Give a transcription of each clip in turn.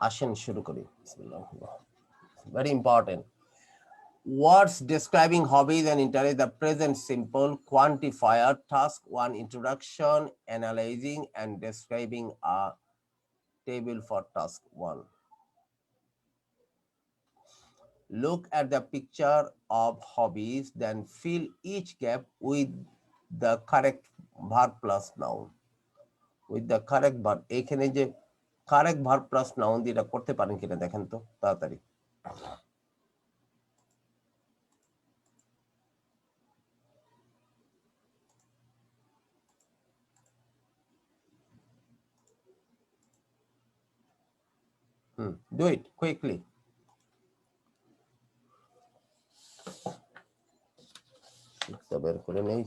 আসেন শুরু করি। Very important. Words describing hobbies and interests. The present simple quantifier. Task 1, introduction, analyzing and describing a table for task 1. Look at the picture of hobbies, then fill each gap with the correct verb plus noun. With the correct verb. এখানে যে correct verb plus noun দিয়ে এটা করতে পারেন কিনা দেখেন তো তাড়াতাড়ি। Do it quickly. বের করে নেই।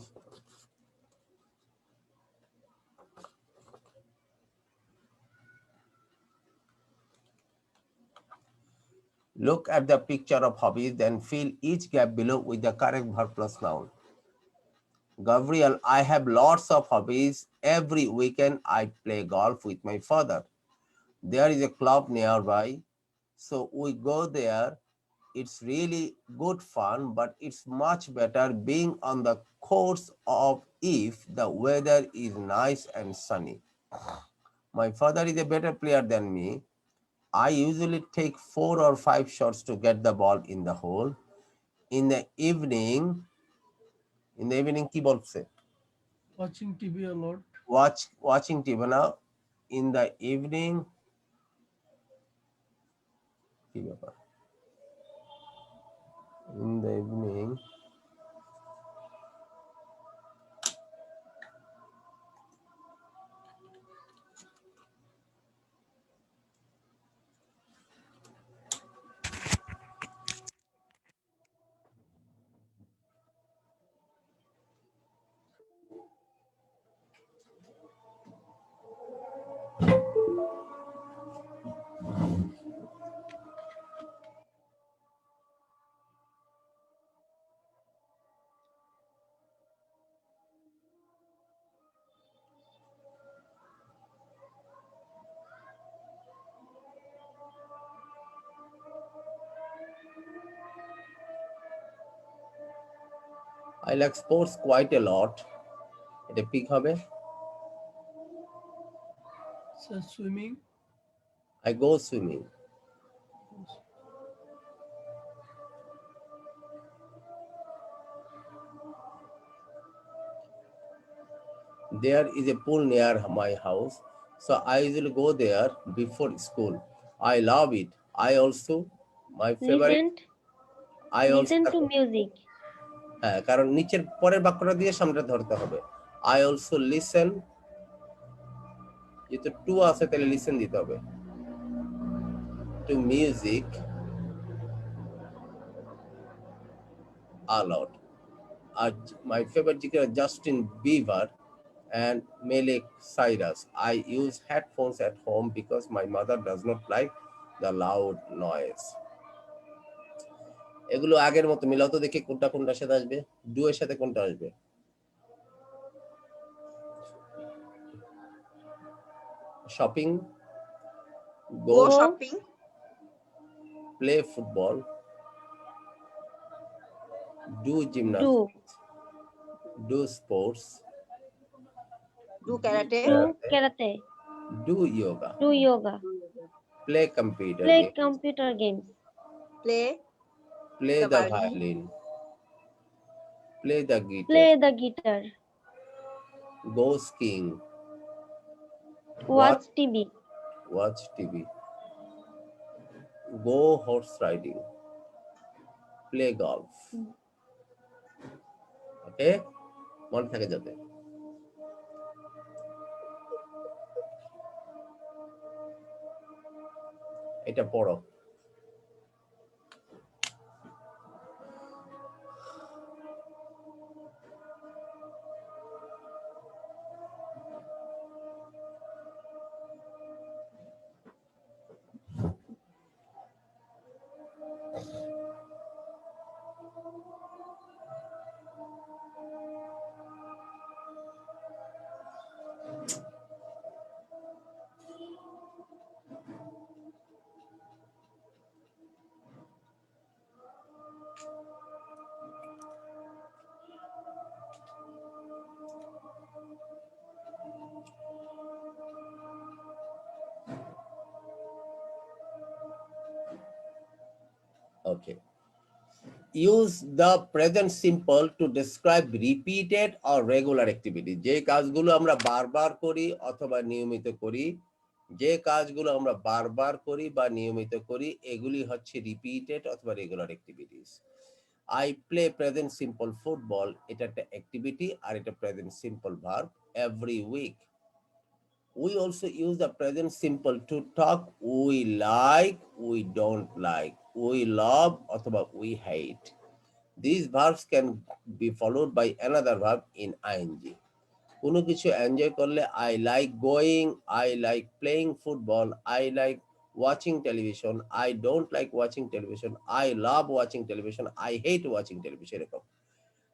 Look at the picture of hobbies, then fill each gap below with the correct verb plus noun. Gabriel, I have lots of hobbies. Every weekend I play golf with my father. There is a club nearby, so we go there. It's really good fun, but it's much better being on the course of if the weather is nice and sunny. My father is a better player than me. I usually take 4 or 5 shots to get the ball in the hole. In the evening, কি বলছে? Watching TV a lot. Watching TV now. In the evening, কি ব্যাপার? In the evening, I like sports quite a lot. এটা pick হবে। So swimming. I go swimming. There is a pool near my house, so I usually go there before school. I love it. I also, my favorite, I also, Listen to music. হ্যাঁ কারণ নিচের পরের বাক্যটা দিয়ে সামনে ধরতে হবে। I also listen, যেহেতু টু আছে তাহলে লিসেন দিতে হবে। To music a lot. My favorite singer Justin Bieber and Miley Cyrus. I use headphones at home because my mother does not like the loud noise. এগুলো আগের মতো মিলাও তো দেখি কোনটা কোনটার সাথে আসবে, ডু এর সাথে কোনটা আসবে। Shopping, Go shopping. play football, do gymnastics, do sports, Do karate. Do karate. do yoga, Do yoga. play computer Play games, computer games. Play play the the violin. violin, play the guitar, Play the guitar. go skiing, Watch TV. watch TV, go horse riding, play golf. ওকে, মনে থাকে যাতে। এটা পড়ো। Okay. Use the present simple to describe repeated or regular activity. যে কাজগুলো আমরা বারবার করি অথবা নিয়মিত করি, যে কাজগুলো আমরা বারবার করি বা নিয়মিত করি এগুলি হচ্ছে রিপিটেড অথবা regular activities. I play present simple football, এটা একটা অ্যাক্টিভিটি আর এটা present simple verb every week. We also use the present simple to talk we like, we don't like, we love অথবা we hate. These verbs can be followed by another verb in ing. কোনো কিছু enjoy করলে I like going, I like playing football, I like watching television, I don't like watching television, I love watching television, I hate watching television এরকম।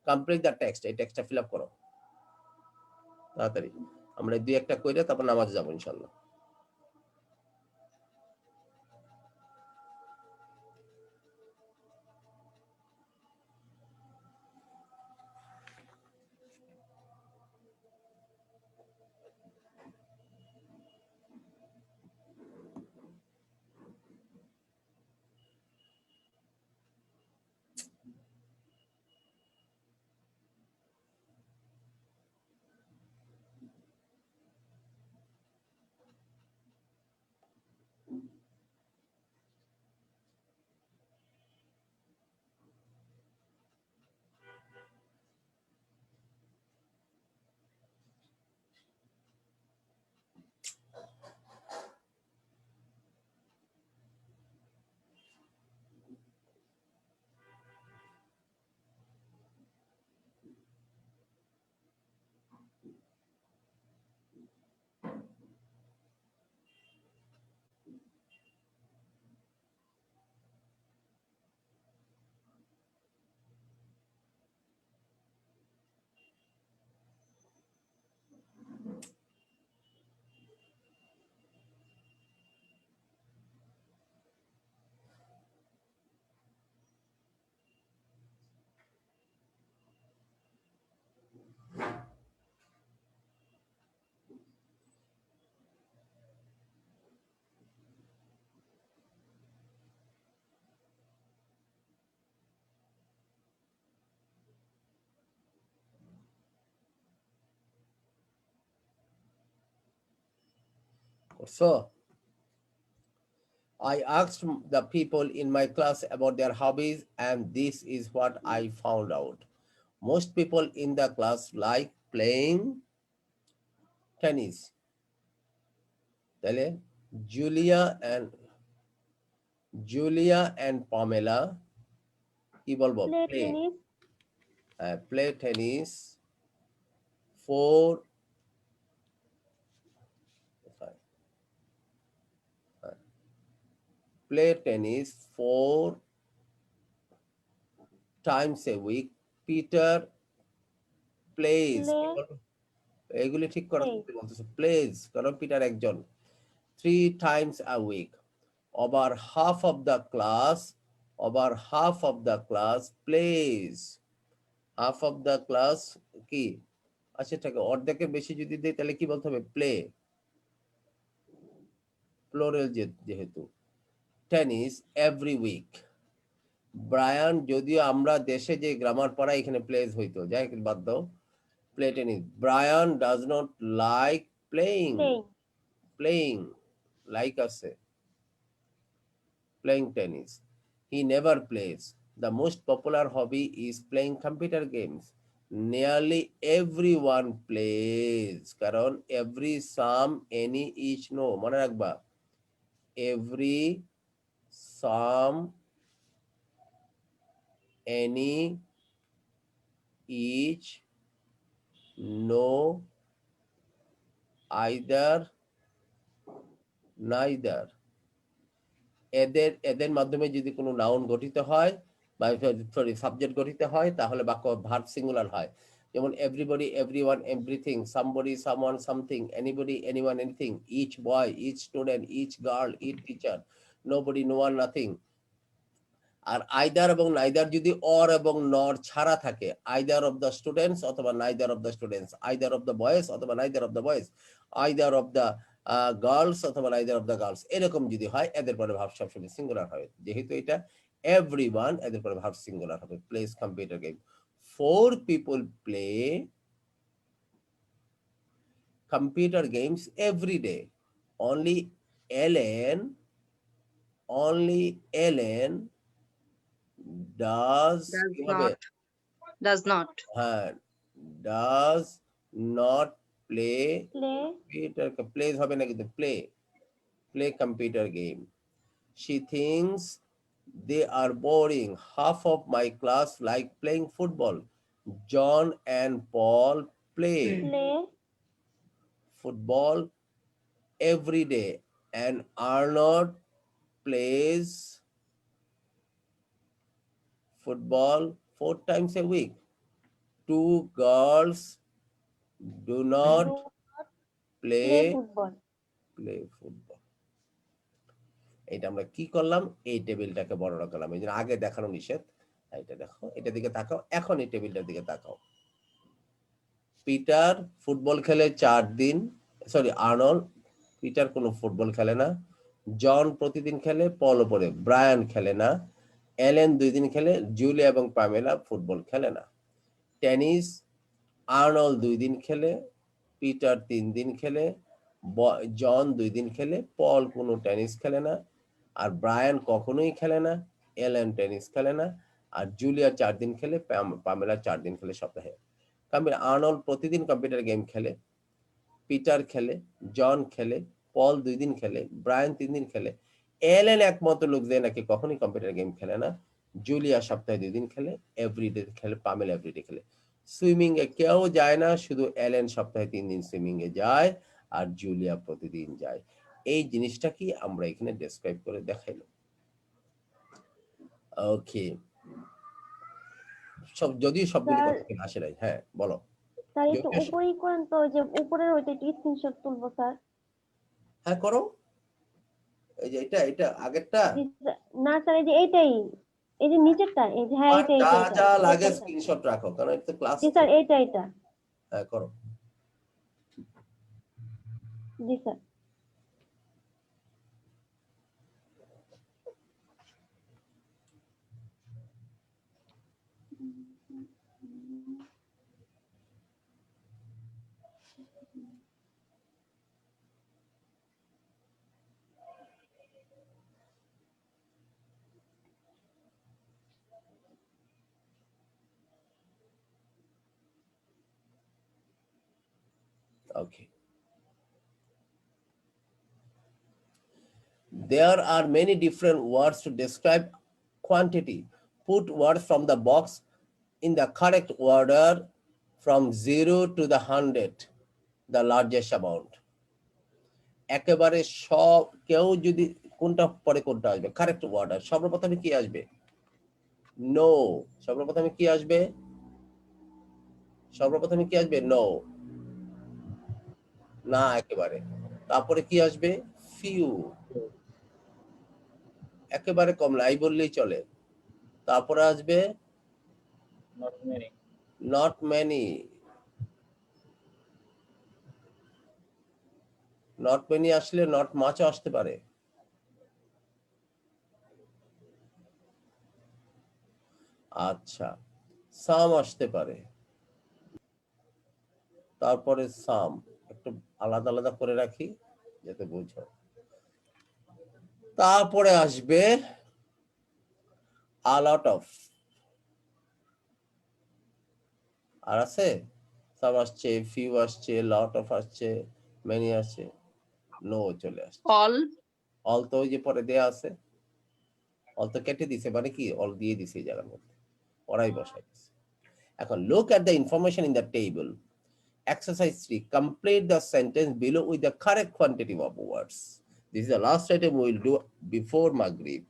Complete the text, এই টেক্সটটা fill up করো তাড়াতাড়ি। আমরা দুই একটা কইরা তারপর নামাজে যাবো ইনশাআল্লাহ। So I asked the people in my class about their hobbies and this is what I found out. Most people in the class like playing tennis. তাহলে জুলিয়া and Pamela কি বলবো Play play tennis. Play tennis four play tennis 4 times a week. Peter plays Play. এগুলি ঠিক করা Play. বলতেছে plays কারণ Peter একজন 3 times a week. Over half of the class plays. Half of the class কি আচ্ছা ঠিক আছে অর্ধেকের বেশি যদি দেই তাহলে কি বলতে হবে প্লে প্লোরাল যেহেতু টেনিস এভরি উইক ব্রায়ান যদিও আমরা দেশে যে গ্রামার পড়াই এখানে প্লেজ হইতো যাই বাদ দাও play tennis. Brian does not like playing. Playing. Like us, playing tennis. He never plays. The most popular hobby is playing computer games. Nearly everyone plays. কারণ every, some, any, each, no. মনে রাখবা every, some, any, each, no, either, neither. এদের মাধ্যমে যদি কোনো noun গঠিত হয় বা সরি সাবজেক্ট গঠিত হয় তাহলে বাক্য ভার্ব সিঙ্গুলার হয় যেমন everybody everyone everything somebody someone something anybody anyone anything each boy each student each girl each teacher nobody no one nothing আর আইদার এবং নাইদার যদি অর এবং নর ছাড়া থাকে আইদার অফ দ্য স্টুডেন্টস অথবা neither of the students either of the boys অথবা neither of the boys either of the girls অথবা neither of the girls এরকম যদি হয় এদের পরে ভাব সবসময় সিঙ্গুলার হয় যেহেতু এটা everyone এদের পরে ভার্ব সিঙ্গুলার হবে plays computer game 4 people play computer games every day only Ellen does Does কি হবে not. Does not. হ্যাঁ does not play Play. computer plays হবে না কিন্তু play computer game she thinks they are boring half of my class like playing football John and Paul play Play. football every day and Arnold plays football 4 times a week two girls do not Do play play football. football এটা আমরা কি করলাম এই টেবিলটাকে বড় রাখলাম এই যে আগে দেখানো নিষেধ এটা দেখো এটা দিকে তাকাও এখন এই টেবিলটার দিকে তাকাও পিটার ফুটবল খেলে 4 দিন সরি আর্নল্ড পিটার কোনো ফুটবল খেলে না জন প্রতিদিন খেলে পল পরে ব্রায়ান খেলে না এলেন 2 দিন খেলে জুলিয়া এবং পামেলা ফুটবল খেলে না টেনিস আর্নল্ড 2 দিন খেলে পিটার 3 দিন খেলে জন 2 দিন খেলে পল কোনো টেনিস খেলে না আর ব্রায়ান কখনোই খেলে না এলেন টেনিস খেলে না আর জুলিয়া 4 দিন খেলে পামেলা 4 দিন খেলে সপ্তাহে আর্নল্ড প্রতিদিন কম্পিউটার গেম খেলে পিটার খেলে জন খেলে পল 2 দিন খেলে ব্রায়ান 3 দিন খেলে এলেন একমাত্র লোক যে নাকি কখনোই কম্পিউটার গেম খেলে না জুলিয়া সপ্তাহে 2 দিন খেলে এভরিডে খেলে পামেলা এভরিডে খেলে সুইমিং এ কেউ যায় না শুধু এলেন সপ্তাহে 3 দিন সুইমিং এ যায় আর জুলিয়া প্রতিদিন যায় এই জিনিসটা কি আমরা এখানে ডেসক্রাইব করে দেখাইলাম ওকে সব যদি সবগুলো কথা থেকে আসে নাই হ্যাঁ বলো স্যার একটু উপরেই করেন তো ওই যে উপরের ওইটা একটু স্ক্রিনশট তুলবো স্যার হ্যাঁ করো এই যে এটা আগেরটা না স্যার এই যে এইটাই এই যে নিচেরটা এই যে হ্যাঁ এইটা যা এইটা যা লাগে স্ক্রিনশট রাখো কারণ এটা ক্লাস জি স্যার এইটা হ্যাঁ করো জি sir Okay. There are many different words to describe quantity. Put words from the box in the correct order from 0 to the 100, the largest amount. একেবারে সব কেউ যদি কোনটা পরে কোনটা আসবে কারেক্ট ওয়ার্ডার সর্বপ্রথমে কি আসবে নো সর্বপ্রথমে কি আসবে নো না একেবারে তারপরে কি আসবে ফিউ একেবারে কম নাই বললেই চলে তারপরে আসবে not many আসলে not much আসতে পারে আচ্ছা some আসতে পারে তারপরে some একটু আলাদা আলাদা করে রাখি যাতে বুঝো তারপরে আসবে a lot of আর আছে সব আসছে ফিউ আসছে লট অফ আসছে মেনি আসছে নো চলে আসছে অল তো ওই যে পরে দেয়া আছে অল তো কেটে দিছে মানে কি অল দিয়ে দিছে এই জায়গার মধ্যে ওরাই বসাই দিছে এখন look at the information in the table exercise 3 complete the sentence below with the correct quantity of words this is the last item we will do before Maghrib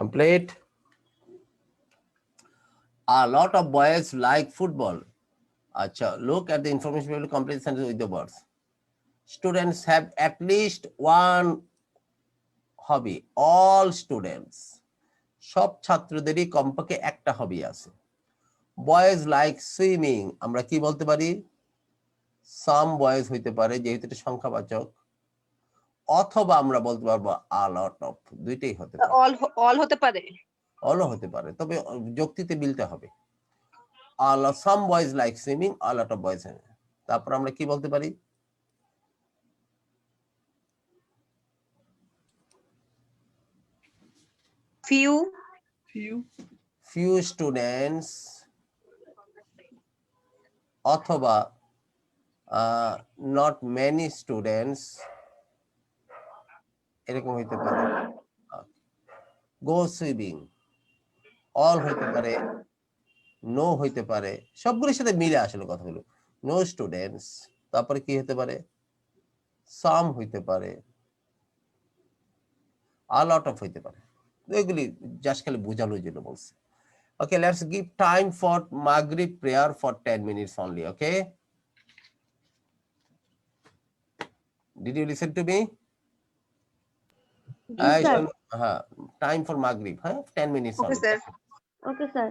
Complete. A lot of boys like football. Acha, look at the information. We will complete the sentence with the words. Students have at least one hobby. All students. সব ছাত্রদেরই কমপক্ষে একটা হবি আছে। Boys like swimming, আমরা কি বলতে পারি? Some boys হইতে পারে যেহেতু এটা সংখ্যাবাচক, অথবা আমরা বলতে পারবো আ লট অফ, দুইটাই হতে পারে। all হতে পারে। অলও হতে পারে, তবে যুক্তিতে মিলতে হবে। Some boys like swimming, a lot of boys. তারপর আমরা কি বলতে পারি? Few few students, অথবা not many students, এরকম হইতে পারে। go swimming, all হইতে পারে, no হইতে পারে, সবগুলোর সাথে মিলে আসলে কথাগুলো। no students, তারপরে কি হতে পারে? some হইতে পারে, a lot of হইতে পারে। এগুলি জাস্ট খালি বোঝানোর জন্য বলছি। Okay, let's give time for Maghrib prayer for 10 minutes only, okay? Did you listen to me? Yes, sir. Time for Maghrib, 10 minutes Okay, only. sir. Okay, sir.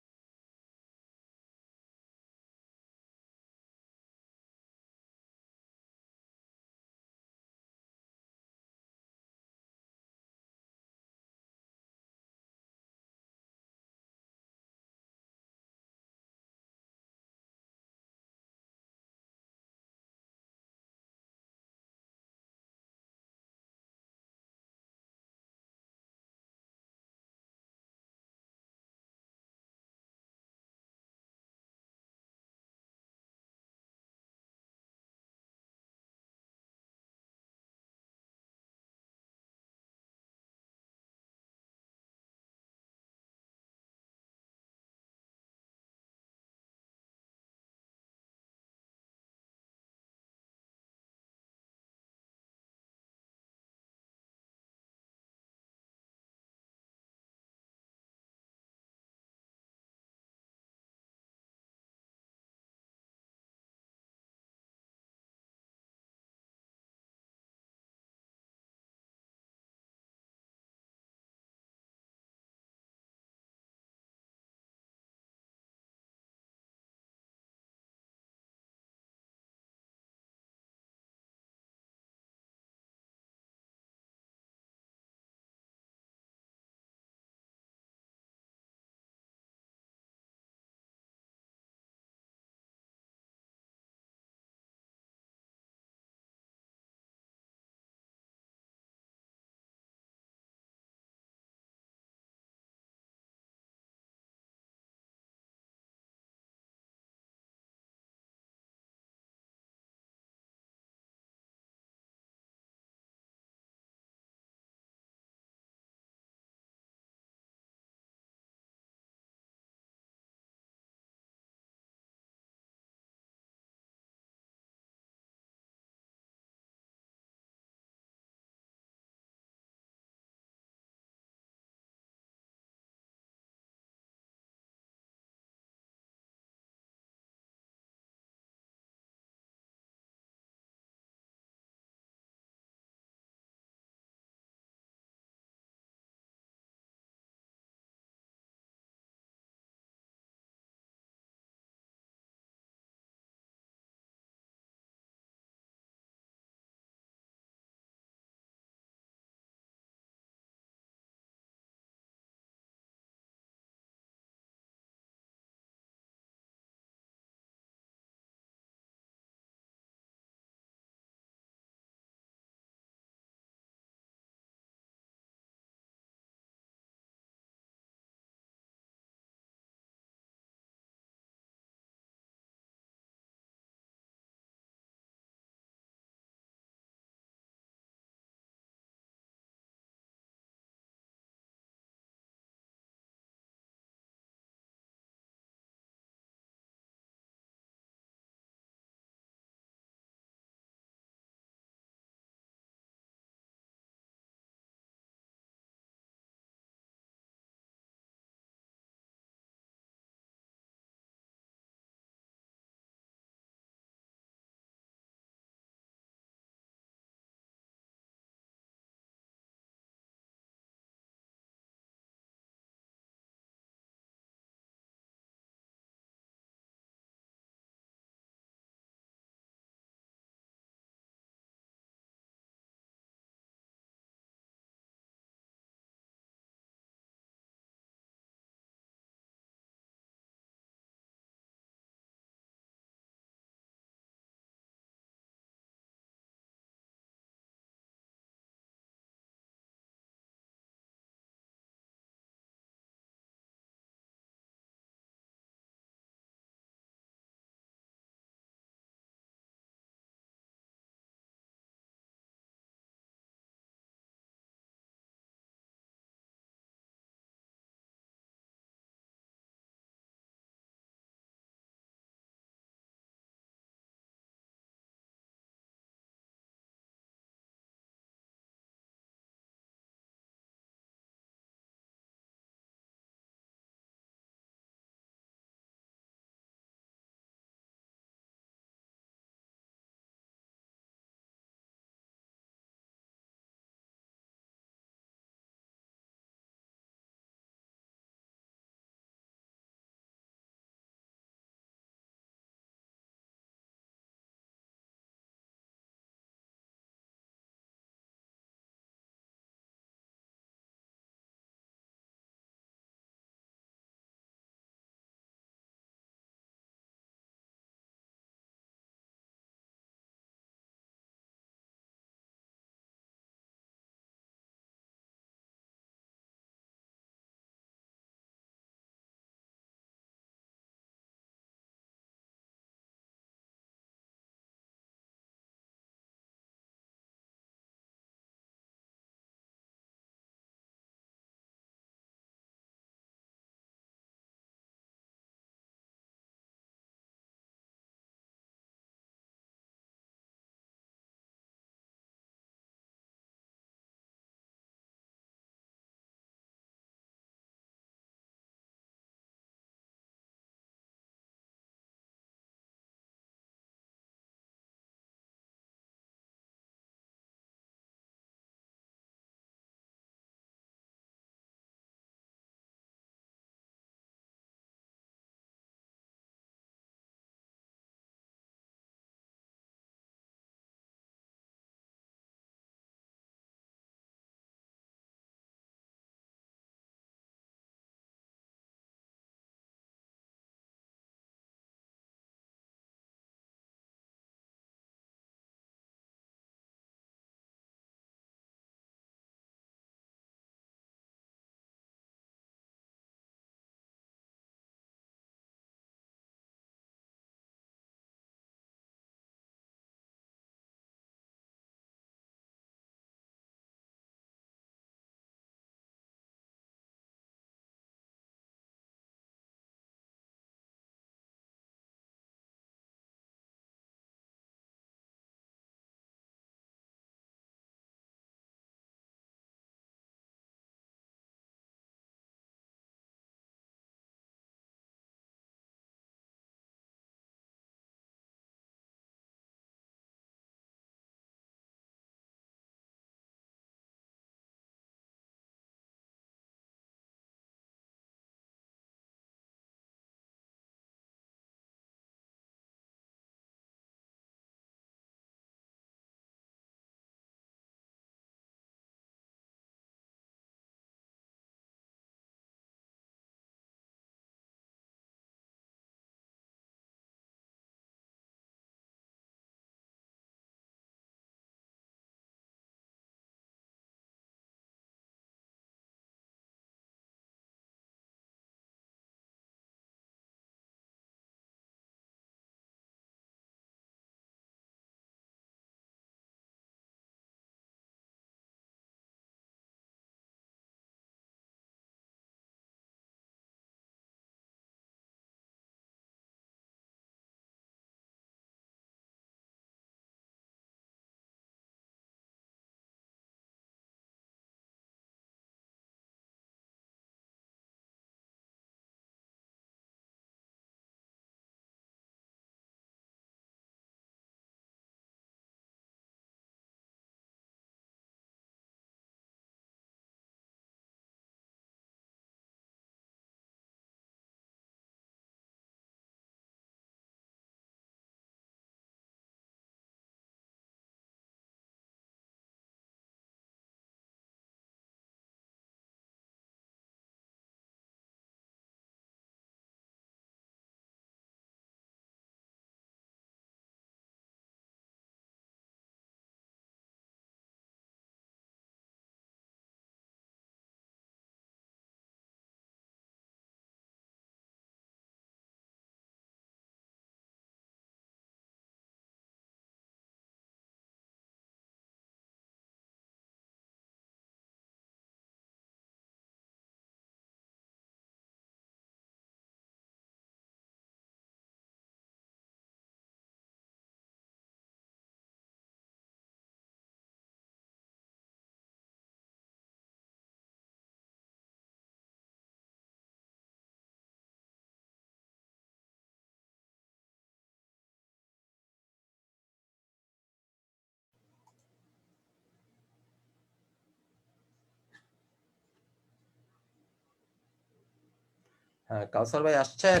হ্যাঁ, কাউসার ভাই আসছেন?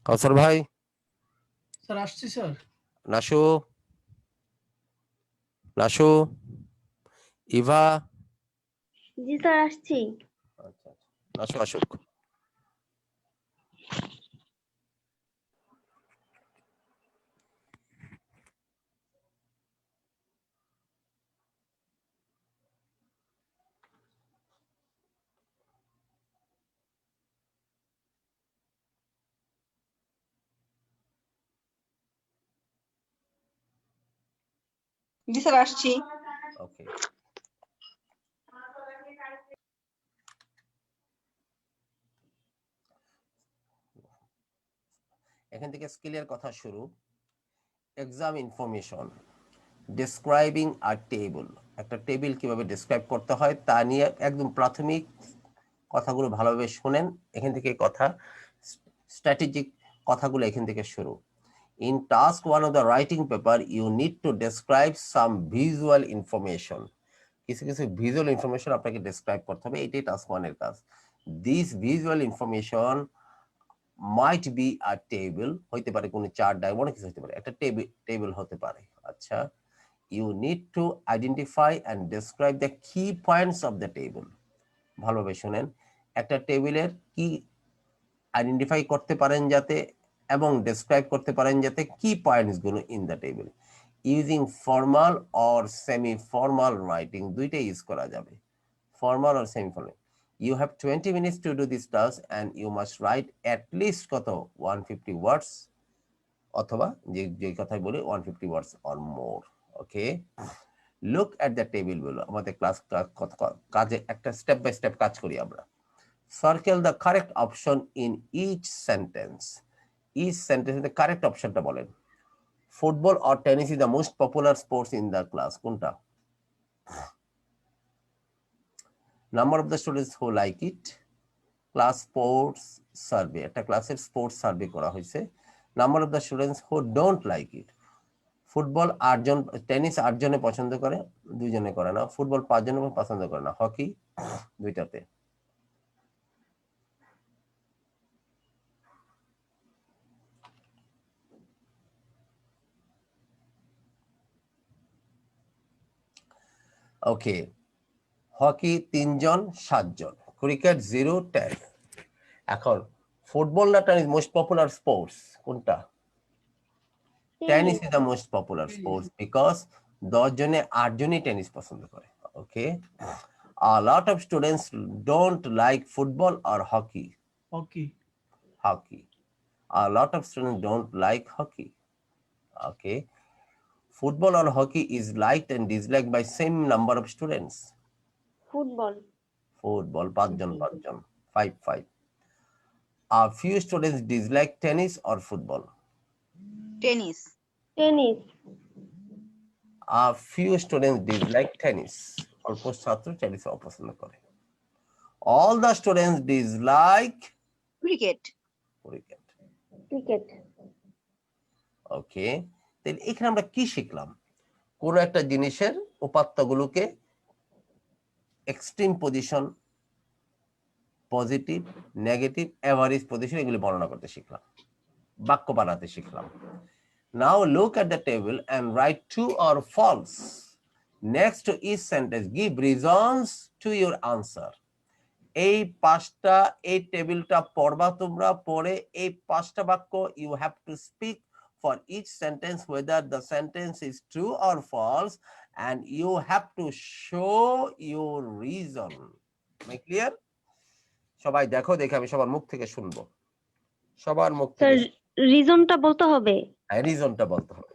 কাউসার ভাই, স্যার আসছি স্যার। নাশু, নাশু, ইভা। জি স্যার আসছি। আচ্ছা, নাশু আসুক। জি স্যার আসছি। ওকে, এখান থেকে স্কিলের কথা শুরু। এক্সাম ইনফরমেশন, ডিসক্রাইবিং আ টেবল, একটা টেবিল কিভাবে ডিসক্রাইব করতে হয় তা নিয়ে একদম প্রাথমিক কথাগুলো ভালোভাবে শোনেন। এখান থেকে কথা, স্ট্র্যাটেজিক কথাগুলো এখান থেকে শুরু। In task 1 of the writing paper, you need to describe some visual information. কিছু কিছু ভিজুয়াল ইনফরমেশন আপনাকে ডেসক্রাইব করতে হবে, এটাই টাস্ক 1 এর কাজ। This visual information might be a table, হইতে পারে কোনো চার্ট ডায়াগ্রাম, অনেক কিছু হতে পারে, একটা টেবিল হতে পারে। আচ্ছা, you need to identify and describe the key points of the table. ভালোভাবে শুনেন, একটা টেবিলের কি আইডেন্টিফাই করতে পারেন যাতে, এবং ডেসক্রাইব করতে পারেন যাতে কি পয়েন্টস গুলো in the table. Using formal or semi formal writing, দুইটাই ইউজ করা যাবে, ফর্মাল আর semi formal. You have 20 minutes to do this task and you must write at least কত 150 words, অথবা যে কথাই বলি 150 words or more. Okay, look at the table বলো, আমাদের ক্লাস কাজে একটা স্টেপ বাই স্টেপ কাজ করি আমরা। Circle the correct option in each sentence. Each sentence the correct option টা বলেন। Football or tennis is the most popular sports in the class, কোনটা? Number of the students who like it. Class sports survey, একটা ক্লাসের sports survey করা হয়েছে। Number of the students who don't like it. Football 8 জন, tennis 8 জনে পছন্দ করে, 2 জনে করে না। ফুটবল 5 জনে পছন্দ করে না। হকি দুইটাতে। ওকে, হকি 3 জন 7 জন, ক্রিকেট 0 10। এখন ফুটবল না টেনিস মোস্ট পপুলার স্পোর্টস, কোনটা? Tennis is the most popular sports because 10 জনে 8 জনই টেনিস পছন্দ করে। ওকে, a lot of students don't like football or hockey. Hockey. A lot of students don't like hockey. Okay, football or hockey is liked and disliked by same number of students. Football. Football 5 জন 5 5। A few students dislike tennis or football. Tennis. Tennis. A few students dislike tennis. অল্প ছাত্র tennis অপছন্দ করে। All the students dislike cricket. cricket. Cricket. Okay, তাহলে এখানে আমরা কি শিখলাম? কোনো একটা জিনিসের উপাত্তগুলোকে extreme position, positive, negative, average position, এগুলি বর্ণনা করতে শিখলাম, বাক্য বানাতে শিখলাম। Now look at the table and write true or false. Next to each sentence, give reasons to your answer. এই পাঁচটা, এই টেবিলটা পড়বা তোমরা, পড়ে এই পাঁচটা বাক্য you have to speak for each sentence whether the sentence is true or false, and you have to show your reason. Make clear? সবাই দেখো, দেখে আমি সবার মুখ থেকে শুনবো, সবার মুখ স্যার থেকে রিজনটা বলতে হবে। রিজনটা বলতে হবে।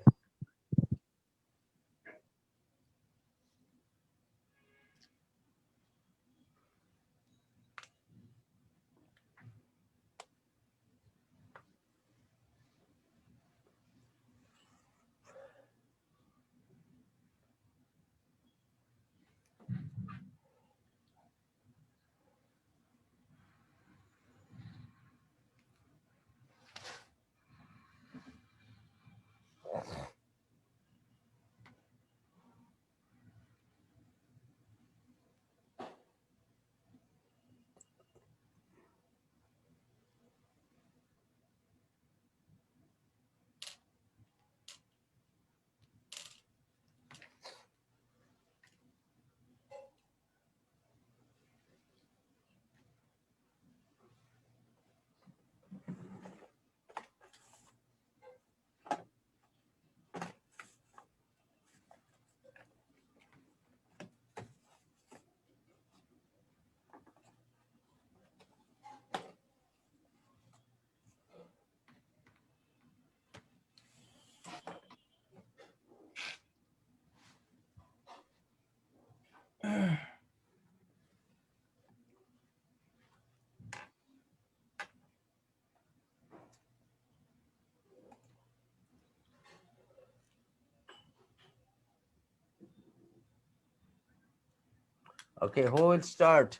Okay, who will start?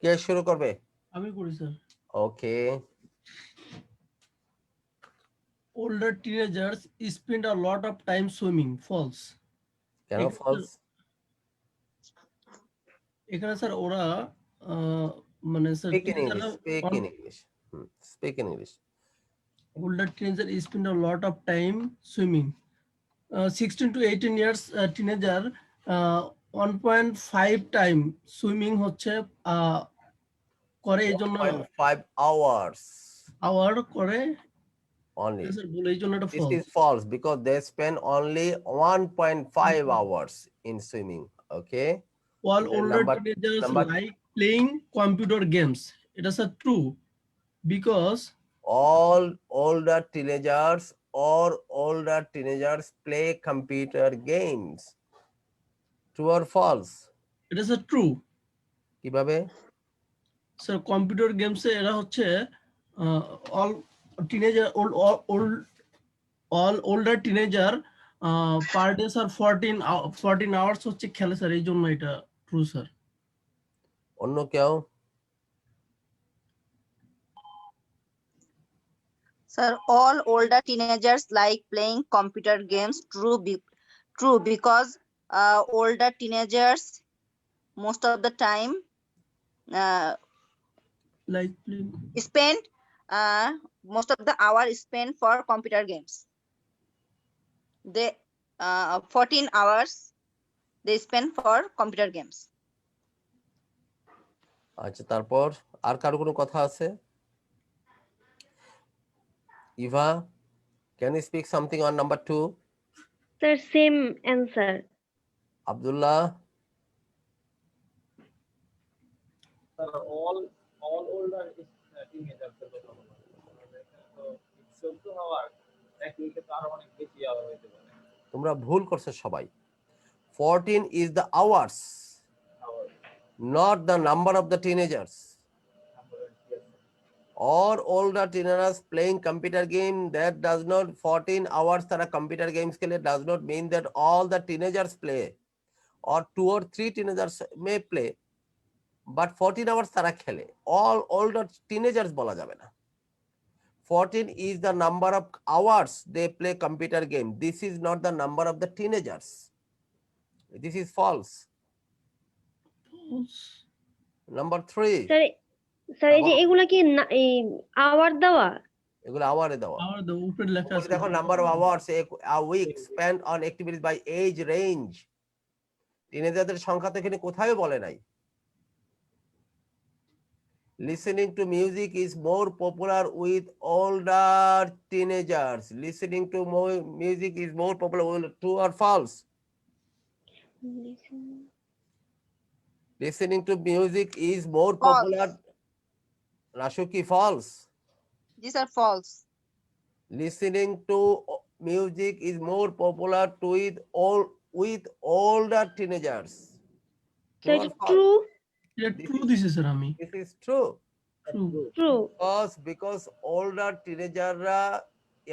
কে শুরু করবে? আমি করি sir. Okay. Older teenagers spend a lot of time swimming. False. কেন এখানে false? এখানে স্যার ওরা মানে sir Speak in English. teenagerরা Speak in English. Speak in English. older teenagers spend a lot of time swimming. 16 to 18 years teenager 1.5 time swimming হচ্ছে করে এই জন্য 1.5 hours hour করে only. স্যার বলে এই জন্য এটা This false is false because they spend only 1.5 hours in swimming. Okay. all Then older number teenagers number like playing computer games এটা sir true because all older teenagers play computer games. True or false? এটা sir true কিভাবে? Sir computer গেমসে এরা হচ্ছে all teenager all older teenager per day sir 14 hours হচ্ছে খেলে sir এই জন্য এটা ট্রু স্যার অন্য কেউ? Sir, all older teenagers like playing computer games. True because older teenagers most of the time like spend most of the hour spent for computer games. They 14 hours they spend for computer games. আচ্ছা, তারপর আর কারো কোনো কথা আছে? Eva, can you speak something on number 2? Sir same answer. Abdullah? Sir, all older teenagers এর কথা বলা হয়। তো 14 hour এক উইকে তো আরো অনেক বেশি আওয়ার হইতে পারে। তোমরা ভুল করছো সবাই। 14 is the hours, not the number of the teenagers. Or older teenagers playing computer game, that does not 14 hours তারা computer games খেলে does not mean that all the teenagers play, or 2 or 3 teenagers may play, but 14 hours তারা খেলে। all older teenagers বলা যাবে না। 14 is the number of hours they play computer game. This is not the number of the teenagers. This is false. Number 3. Sir sir এই যে এগুলা কি এই আওয়ার দেওয়া? এগুলো আওয়ারে দেওয়া। আওয়ার দাও উপরে লেখা আছে দেখো number of hours a week spent on activities by age range. টিনেজারদের সংখ্যা তো এখানে কোথাও বলে নাই। Listening to music is more popular with older teenagers. Listening to music is more popular with true or false? Listening to music is more False. popular. Rashuki, false. These are false. Listening to music is more popular with older teenagers. Sir True or false? True এটা true দিছি sir আমি This is true. True true Because older teenagerরা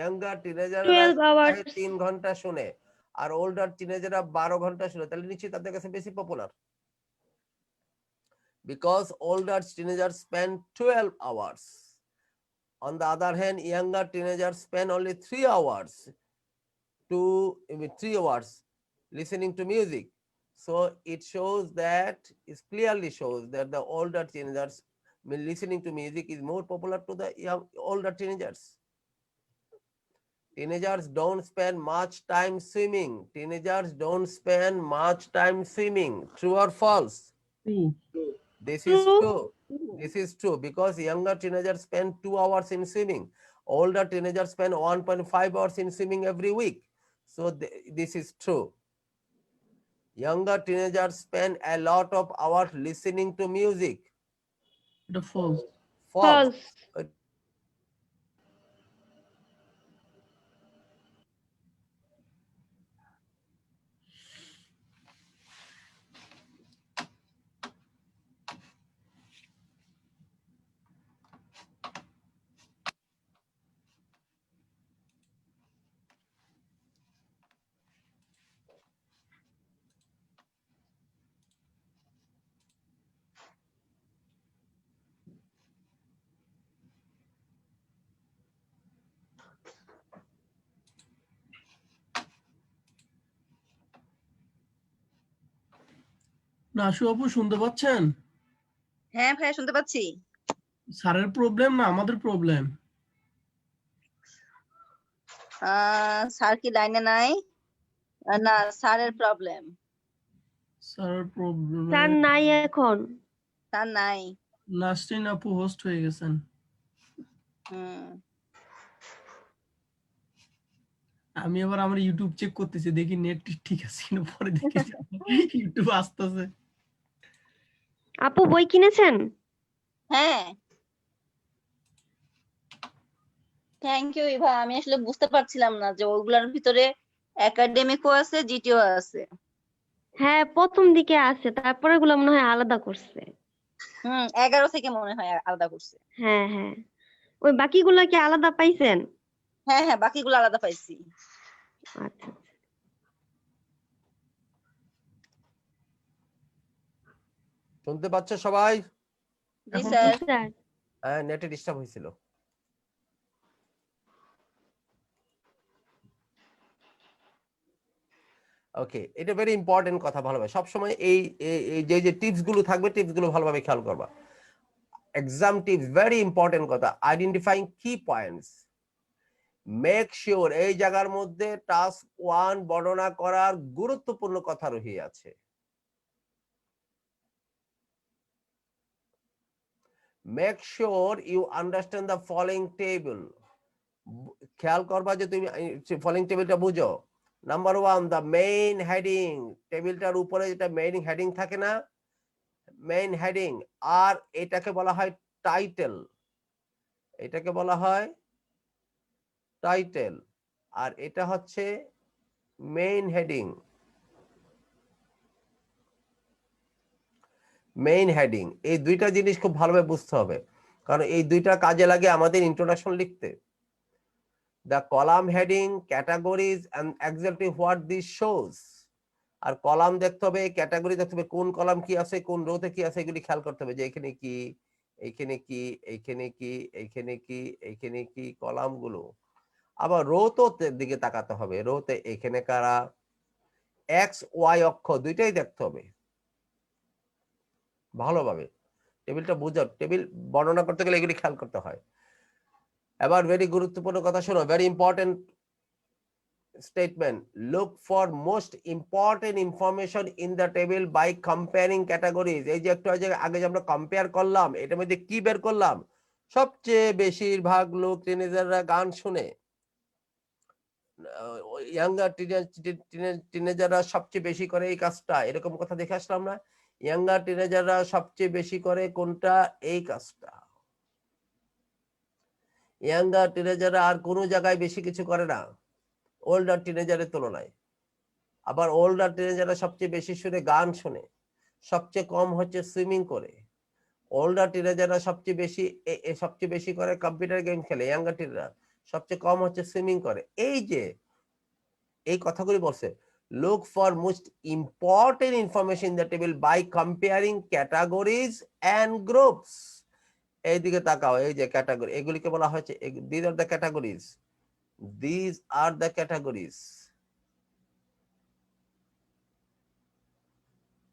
younger teenagerরা 12 hours 3 ঘন্টা শুনে আর older teenagerরা 12 ঘন্টা শুনে, তাহলে নিশ্চয়ই তাদের কাছে বেশি popular. Because older teenagers spend 12 hours. On the other hand, younger teenagers spend only 3 hours listening to music. So it shows that, it clearly shows that the older teenagers listening to music is more popular to the older teenagers. Teenagers don't spend much time swimming. Teenagers don't spend much time swimming. True or false? True This is True. true. This is true because younger teenagers spend 2 hours in swimming. Older teenagers spend 1.5 hours in swimming every week. So this is true. Younger teenagers spend a lot of hours listening to music. এটা false False. False. নাসু আপু শুনতে পাচ্ছেন? হ্যাঁ ভাইয়া শুনতে পাচ্ছি। স্যারের problem না আমাদের প্রবলেম? স্যার কি লাইনে নাই? না, স্যারের প্রবলেম। স্যারের প্রবলেম। স্যার নাই এখন। স্যার নাই। নাসরিন আপু হোস্ট হয়ে গেছেন। হুম। আমি আবার আমার ইউটিউব চেক করতেছি, দেখি নেট ঠিক আছে কিনা, পরে দেখি ইউটিউব আসতেছে। আপু বই কিনেছেন? হ্যাঁ, থ্যাংক ইউ ইভা। আমি আসলে বুঝতে পারছিলাম না যে ওগুলার ভিতরে একাডেমিকও আছে, জিটিও আছে। হ্যাঁ, প্রথম দিকে আছে, তারপরে এগুলো মনে হয় আলাদা করছে। 11 থেকে মনে হয় আলাদা করছে। হ্যাঁ হ্যাঁ, ওই বাকিগুলা কি আলাদা পাইছেন? হ্যাঁ হ্যাঁ, বাকিগুলো আলাদা পাইছি। আচ্ছা আচ্ছা। শুনতে পাচ্ছ সবাই? জি এখন স্যার। স্যার হ্যাঁ, নেটে ডিস্টার্ব হয়েছিল। ওকে, এটা ভেরি ইম্পর্টেন্ট কথা, ভালোভাবে সবসময় এই যে টিপস গুলো থাকবে, টিপস গুলো ভালোভাবে খেয়াল করবা। এক্সাম টিপস ভেরি ইম্পর্টেন্ট কথা, আইডেন্টিফাইং কি পয়েন্টস। মেক শিওর এই জায়গার মধ্যে টাস্ক 1 বর্ণনা করার গুরুত্বপূর্ণ কথা রহিয়ে আছে। Make sure you understand the following table. খেয়াল করবা যে তুমি ফলোইং টেবিলটা বুঝো। Number 1, the main heading. টেবিলটার উপরে যেটা মেইন হেডিং থাকে না, মেইন হেডিং, আর এটাকে বলা হয় টাইটেল। এটাকে বলা হয় টাইটেল, আর এটা হচ্ছে মেইন হেডিং। মেইন হেডিং, এই দুইটা জিনিস খুব ভালোভাবে বুঝতে হবে, কারণ এই দুইটা কাজে লাগে আমাদের ইন্ট্রোডাকশন লিখতে। The column heading, categories and exactly what this shows. আর কলাম দেখতে হবে, ক্যাটাগরি দেখতে হবে, কোন কলাম কি আছে, কোন রোতে কি আছে, এগুলি খেয়াল করতে হবে যে এখানে কি, এইখানে কি, এইখানে কি, এইখানে কি, এইখানে কি, কলামগুলো। আবার রো তো দিকে তাকাতে হবে, রোতে এখানে কারা, এক্স ওয়াই অক্ষ দুইটাই দেখতে হবে ভালোভাবে। টেবিলটা বুঝো, টেবিল বর্ণনা করতে গেলে এগুলি খেয়াল করতে হয়। এবার ভেরি গুরুত্বপূর্ণ কথা শোনো, very important statement. Look for most important information in the table by comparing categories. এই যে একটু আগে যে আমরা কম্পেয়ার করলাম, এটার মধ্যে কি বের করলাম, সবচেয়ে বেশিরভাগ লোক টিনেজাররা গান শুনে, ইয়াঙ্গার টিনেজাররা সবচেয়ে বেশি করে এই কাজটা, এরকম কথা দেখে আসলাম না। ইয়াঙ্গার টিনেজাররা সবচেয়ে বেশি করে কোনটা, এই কাজটা। ইয়াঙ্গার টিনেজাররা আর কোনো জায়গায় বেশি কিছু করে না ওল্ডার টিনেজারের তুলনায়। আবার ওল্ডার টিনেজাররা সবচেয়ে বেশি শুনে গান শুনে, সবচেয়ে কম হচ্ছে সুইমিং করে। ওল্ডার টিনেজাররা সবচেয়ে বেশি করে কম্পিউটার গেম খেলে, ইয়াঙ্গার টিনেজাররা সবচেয়ে কম হচ্ছে সুইমিং করে। এই যে এই কথাগুলি বলছে, look for most important information in the table by comparing categories and groups. এইদিকে তাকাও, এই যে ক্যাটাগরি, এগুলিকে বলা হয়েছে, this are the categories, this are the categories.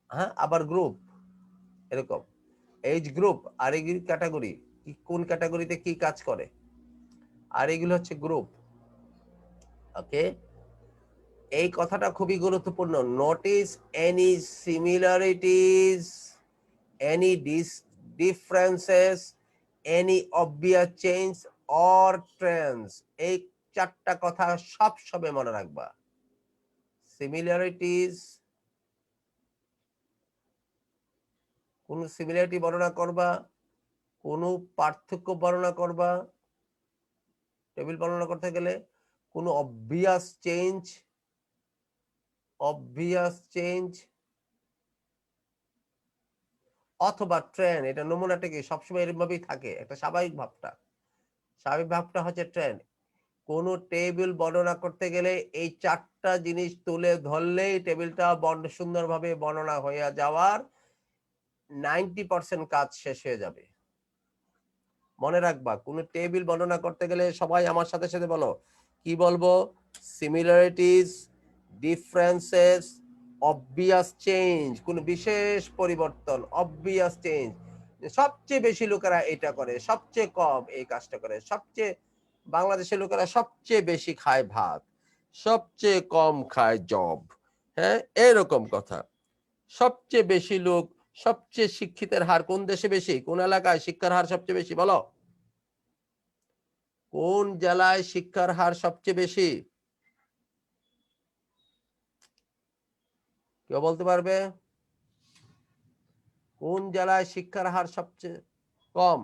হ্যাঁ, আবার গ্রুপ এরকম, এজ গ্রুপ, আর এগুলি ক্যাটাগরি, কোন ক্যাটাগরিতে কি কাজ করে, আর এগুলো হচ্ছে গ্রুপ। ওকে, এই কথাটা খুবই গুরুত্বপূর্ণ। Notice any similarities, any differences, any obvious change or Trends. এই চারটা কথা সব সময় মনে রাখবা। সিমিলারিটিজ, কোন সিমিলারিটি বর্ণনা করবা, কোন পার্থক্য বর্ণনা করবা টেবিল বর্ণনা করতে গেলে, কোন অবভিয়াস চেঞ্জ অথবা ট্রেন্ড। এটা নমুনাটা কি সবসময় এরকম ভাবেই থাকে, একটা স্বাভাবিক ভাবটা হচ্ছে ট্রেন্ড। কোন টেবিল বর্ণনা করতে গেলে এই চারটা জিনিস তুলে ধরলেই টেবিলটা সুন্দরভাবে বর্ণনা হয়ে যাওয়ার 90% কাজ শেষ হয়ে যাবে। মনে রাখবা, কোন টেবিল বর্ণনা করতে গেলে সবাই আমার সাথে সাথে বলো, কি বলবো, সিমিলারিটিজ, ডিফারেন্সেস, অবভিয়াস চেঞ্জ, কোন বিশেষ পরিবর্তন, অবভিয়াস চেঞ্জ। সবচেয়ে বেশি লোকেরা এটা করে, সবচেয়ে কম এই কাজটা করে। সবচেয়ে বাংলাদেশের লোকেরা সবচেয়ে বেশি খায় ভাত, সবচেয়ে কম খায় জব। হ্যাঁ, এরকম কথা। সবচেয়ে বেশি লোক, সবচেয়ে শিক্ষিতের হার কোন দেশে বেশি, কোন এলাকায় শিক্ষার হার সবচেয়ে বেশি বলো? কোন জেলায় শিক্ষার হার সবচেয়ে বেশি? কেউ বলতে পারবে? কোন জেলায় শিক্ষার হার সবচেয়ে কম?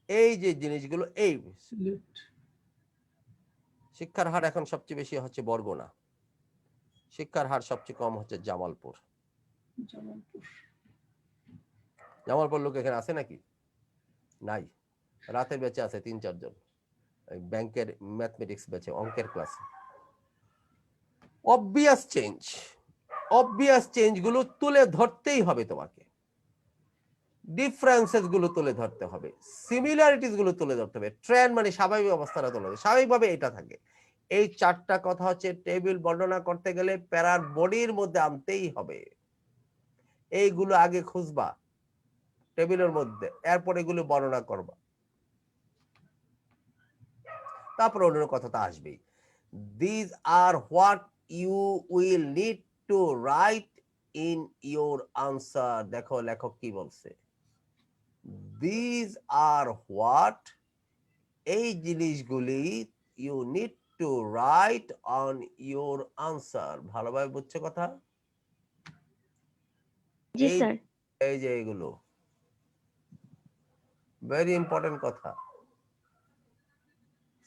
এই যে জিনিসগুলো, এই সিলেট। শিক্ষার হার এখন সবচেয়ে বেশি হচ্ছে বরগুনা, শিক্ষার হার সবচেয়ে কম হচ্ছে জামালপুর। জামালপুর। জামালপুর লোক এখানে আছে নাকি? নাই। রাতের ব্যাচে আছে 3-4 জন, ব্যাংকের ম্যাথমেটিক্স ব্যাচে, অঙ্কের ক্লাসে। অবভিয়াস চেঞ্জ, অবভিয়াস চেঞ্জ গুলো তুলে ধরতেই হবে তোমাকে, ডিফারেন্সেস গুলো তুলে ধরতে হবে, সিমিলারিটিস গুলো তুলে ধরতে হবে, ট্রেন্ড মানে স্বাভাবিক অবস্থাটা তুলে ধরতে, স্বাভাবিকভাবে এটা থাকে। এই 4টা কথা হচ্ছে টেবিল বর্ণনা করতে গেলে প্যারার বডির মধ্যে আনতেই হবে। এইগুলো আগে খুঁজবা টেবিলের মধ্যে, এরপর এগুলো বর্ণনা করবা, তারপর অন্য কথা তো আসবেই। This are what you will need to write in your answer. দেখো লেখক কি বলছে, দিস আর হোয়াট, এই জিনিসগুলি you need to write on your answer. ভালোভাবে বুঝছো কথা? জি এই স্যার। এই যে এগুলো ভেরি ইম্পর্টেন্ট কথা,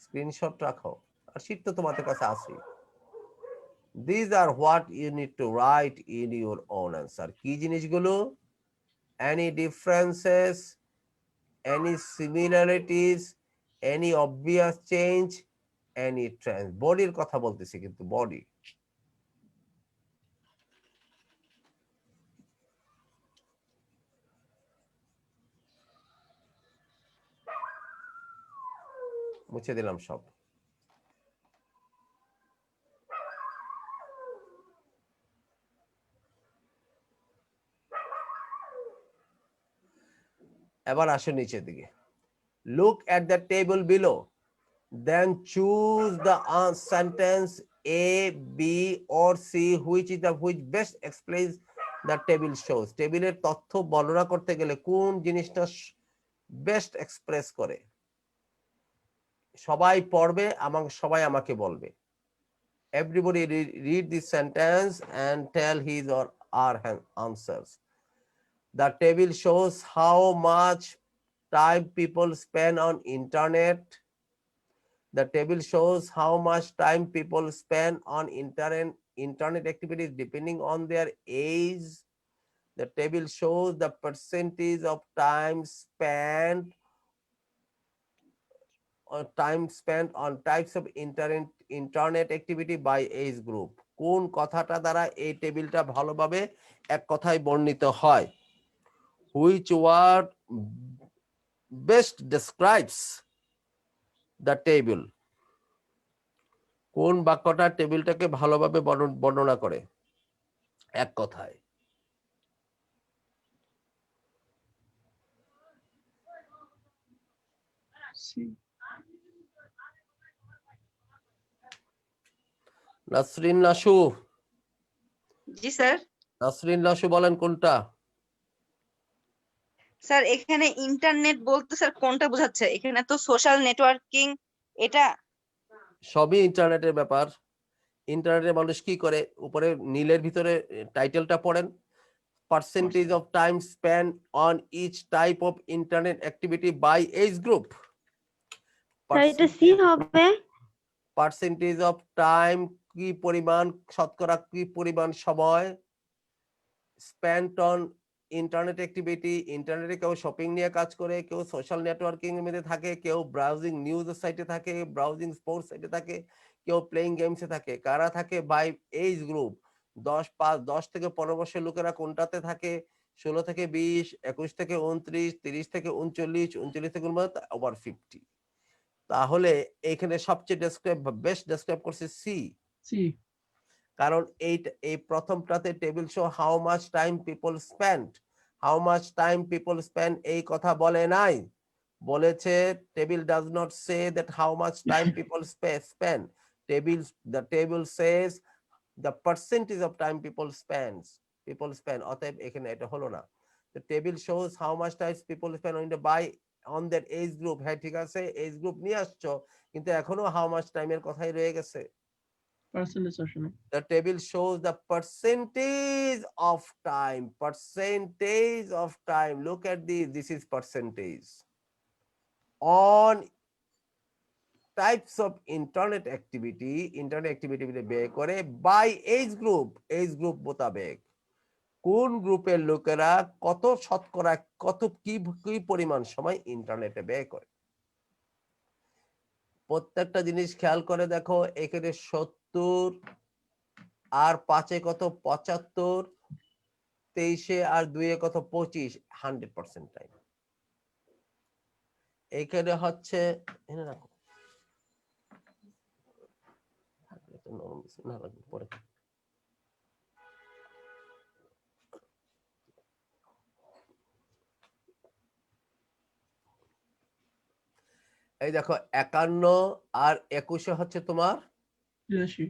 স্ক্রিনশট রাখো, আর শীট তো তোমাদের কাছে আছে। These are what you need to write in your own answer. কি জিনিসগুলো? Any differences, any similarities, any obvious change, any trends. বডির কথা বলতেছি কিন্তু, বডি। মুছে দিলাম সব। এবার আসো নিচের দিকে। Look at the table below. Then choose the sentence A, B or C which best explains the table shows. টেবিলের তথ্য বর্ণনা করতে গেলে কোন জিনিসটা বেস্ট এক্সপ্রেস করে? সবাই পড়বে, সবাই আমাকে বলবে। Everybody read this sentence and tell his or her answers. The table shows how much time people spend on internet. The table shows how much time people spend on internet activities depending on their age. The table shows the percentage of time spent on types of internet activity by age group. কোন কথাটা দ্বারা এই টেবিলটা ভালোভাবে এক কথায় বর্ণিত হয়? Which word best describes the table? কোন বাক্যটা টেবিলটাকে ভালোভাবে বর্ণনা করে এক কথায়? সি। নাসরিন নাসু, জি স্যার। নাসরিন নাসু বলেন কোনটা? স্যার এখানে ইন্টারনেট বলতে স্যার কোনটা বোঝাচ্ছে? এখানে তো সোশ্যাল নেটওয়ার্কিং, এটা সবই ইন্টারনেটের ব্যাপার। ইন্টারনেটে মানুষ কি করে, উপরে নীলের ভিতরে টাইটেলটা পড়েন, percentage of time spend on each type of internet activity by age group. Sir এটা সি হবে। পার্সেন্টেজ অফ টাইম কি পরিমাণ, শতকরা কি পরিমাণ সময় স্পেন্ট অন ইন্টারনেট অ্যাক্টিভিটি। ইন্টারনেটে কেউ শপিং নিয়ে কাজ করে, কেউ সোশ্যাল নেটওয়ার্কিং এর মধ্যে থাকে, কেউ ব্রাউজিং নিউজ সাইটে থাকে, ব্রাউজিং স্পোর্টস সাইটে থাকে, কেউ প্লেইং গেমসে থাকে। কারা থাকে? By age group. 10 থেকে 15 বছরের লোকেরা কোনটাতে থাকে? 16 থেকে 20, 21 থেকে 29, 30 থেকে 39, 39 থেকে ওভার 50। তাহলে এখানে সবচেয়ে বেস্ট ডেসক্রাইব করছে সি। সি। কারণ এই প্রথমটাতে table show how much time people spend, how much time people spend এই কথা বলে নাই, বলেছে table does not say that how much time people spend, the table says the percentage of time people spend, অতএব এখানে এটা হলো না। the table shows how much time people spend on their age group, হ্যাঁ ঠিক আছে age group নিয়ে আসছো, কিন্তু এখনো হাউ মাচ টাইমের কথাই রয়ে গেছে। পার্সেন্টেজ আসে না। The table shows the percentage of time, look at this is percentage on types of internet activity ব্যয় করে by age group মোতাবেক কোন গ্রুপের লোকেরা কত শতকরা কত কি পরিমাণ সময় ইন্টারনেটে ব্যয় করে। প্রত্যেকটা জিনিস খেয়াল করে দেখো, এখানে 70 আর 5 কত 75, 23 আর 2 কত 25, 100% টাইম। এখানে হচ্ছে এনে রাখো পরে এই দেখো 51 আর 21 হচ্ছে তোমার 83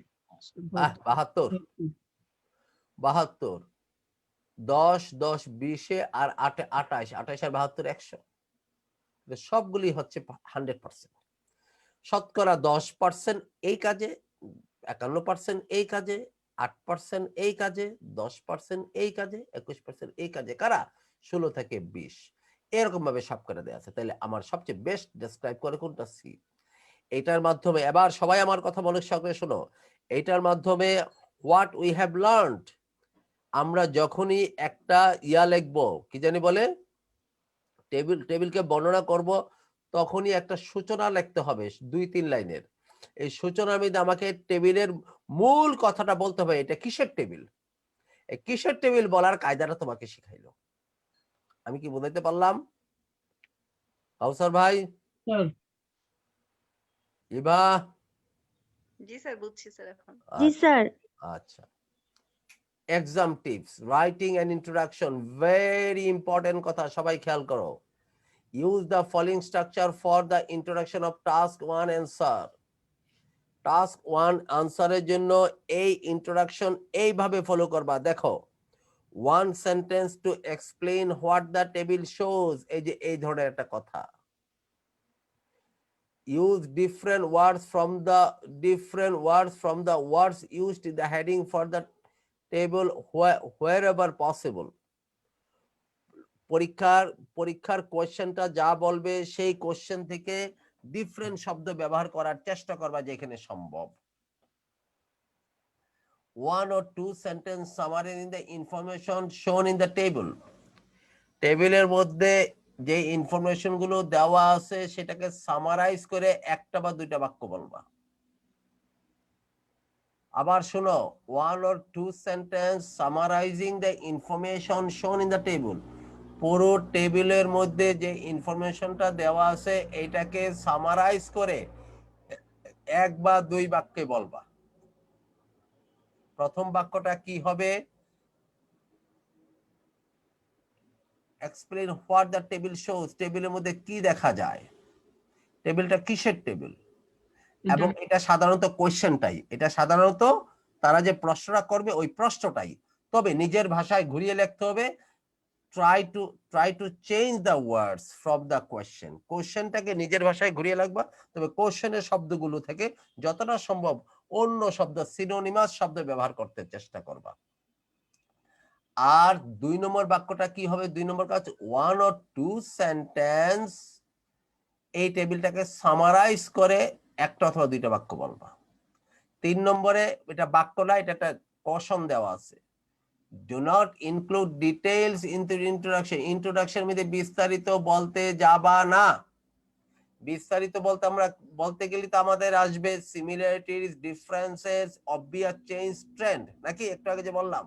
72, 10 10 20 আর 8 28, 28 আর 72 100, সবগুলি হচ্ছে 100%। শতকরা 10% এই কাজে, 51% এই কাজে, 8% এই কাজে, 10% এই কাজে, 21% এই কাজে। কারা? 16 থেকে 20 এরকম ভাবে সব করে দেওয়া আছে। তাহলে আমার সবচেয়ে বেস্ট ডেসক্রাইব করে কোনটা? সি। এটার মাধ্যমে এবার সবাই আমার কথা মনোযোগ সহকারে শোনো, এটার মাধ্যমে হোয়াট উই হ্যাভ লার্নড, আমরা যখনই একটা লিখবো, কি জানি বলে, টেবিলকে বর্ণনা করব, তখনই একটা সূচনা লিখতে হবে 2-3 লাইনের। এই সূচনার মধ্যে আমাকে টেবিলের মূল কথাটা বলতে হবে, এটা কিসের টেবিল, এই কিসের টেবিল বলার কায়দাটা তোমাকে শিখাইলো। আমি কি বুঝাইতে পারলাম? কাউসার ভাই, স্যার ইবা? জি স্যার, বুঝছি স্যার এখন। জি স্যার। আচ্ছা, exam tips, writing and introduction, very important কথা, সবাই খেয়াল করো। Use the following structure for the introduction of task 1 answer. Task 1 আনসারের জন্য এই ইন্ট্রোডাকশন এইভাবে ফলো করবা। দেখো, 1 sentence to explain what the table shows, এই যে এই ধরনের একটা কথা। Use different words from the words used in the heading for the table wherever possible. পরীক্ষার কোশ্চেনটা যা বলবে সেই কোশ্চেন থেকে ডিফারেন্ট শব্দ ব্যবহার করার চেষ্টা করবা যেখানে সম্ভব। 1 or 2 sentence summarizing the information shown in the table. টেবিলের মধ্যে যে ইনফরমেশন গুলো দেওয়া আছে সেটাকে সামারাইজ করে একটা বা দুইটা বাক্য বলবা। আবার শোনো, 1 or 2 sentence summarizing the information shown in the table. পুরো টেবিলের মধ্যে যে ইনফরমেশনটা দেওয়া আছে এটাকে সামারাইজ করে 1 বা 2 বাক্যে বলবা। প্রথম বাক্যটা কি হবে? Explain what the table shows, টেবিলের মধ্যে কি দেখা যায়, টেবিলটা কিসের টেবিল, এবং এটা সাধারণত কোশ্চেনটাই, এটা সাধারণত তারা যে প্রশ্নটা করবে ওই প্রশ্নটাই, তবে নিজের ভাষায় ঘুরিয়ে লিখতে হবে। try to change the words from the question. কোশ্চেনটাকে নিজের ভাষায় ঘুরিয়ে লিখবা, তবে কোশ্চেনের শব্দগুলো থেকে যতটা সম্ভব অন্য শব্দ, সিনোনিমাস শব্দ ব্যবহার করতে চেষ্টা করবা। আর 2 নম্বর বাক্যটা কি হবে? 2 নম্বর কাজ 1 or 2 সেন্টেন্স এই টেবিলটাকে সামারাইজ করে একটা অথবা দুইটা বাক্য বলবা। 3 নম্বরে এটা বাক্য না, এটা একটা কশন দেওয়া আছে। Do not include details into introduction. Introduction মধ্যে বিস্তারিত বলতে যাবা না। বিস্তারিত বলতে আমরা বলতে গেলে তো আমাদের আসবে similarities, differences, obvious change, trend, নাকি একটু আগে যে বললাম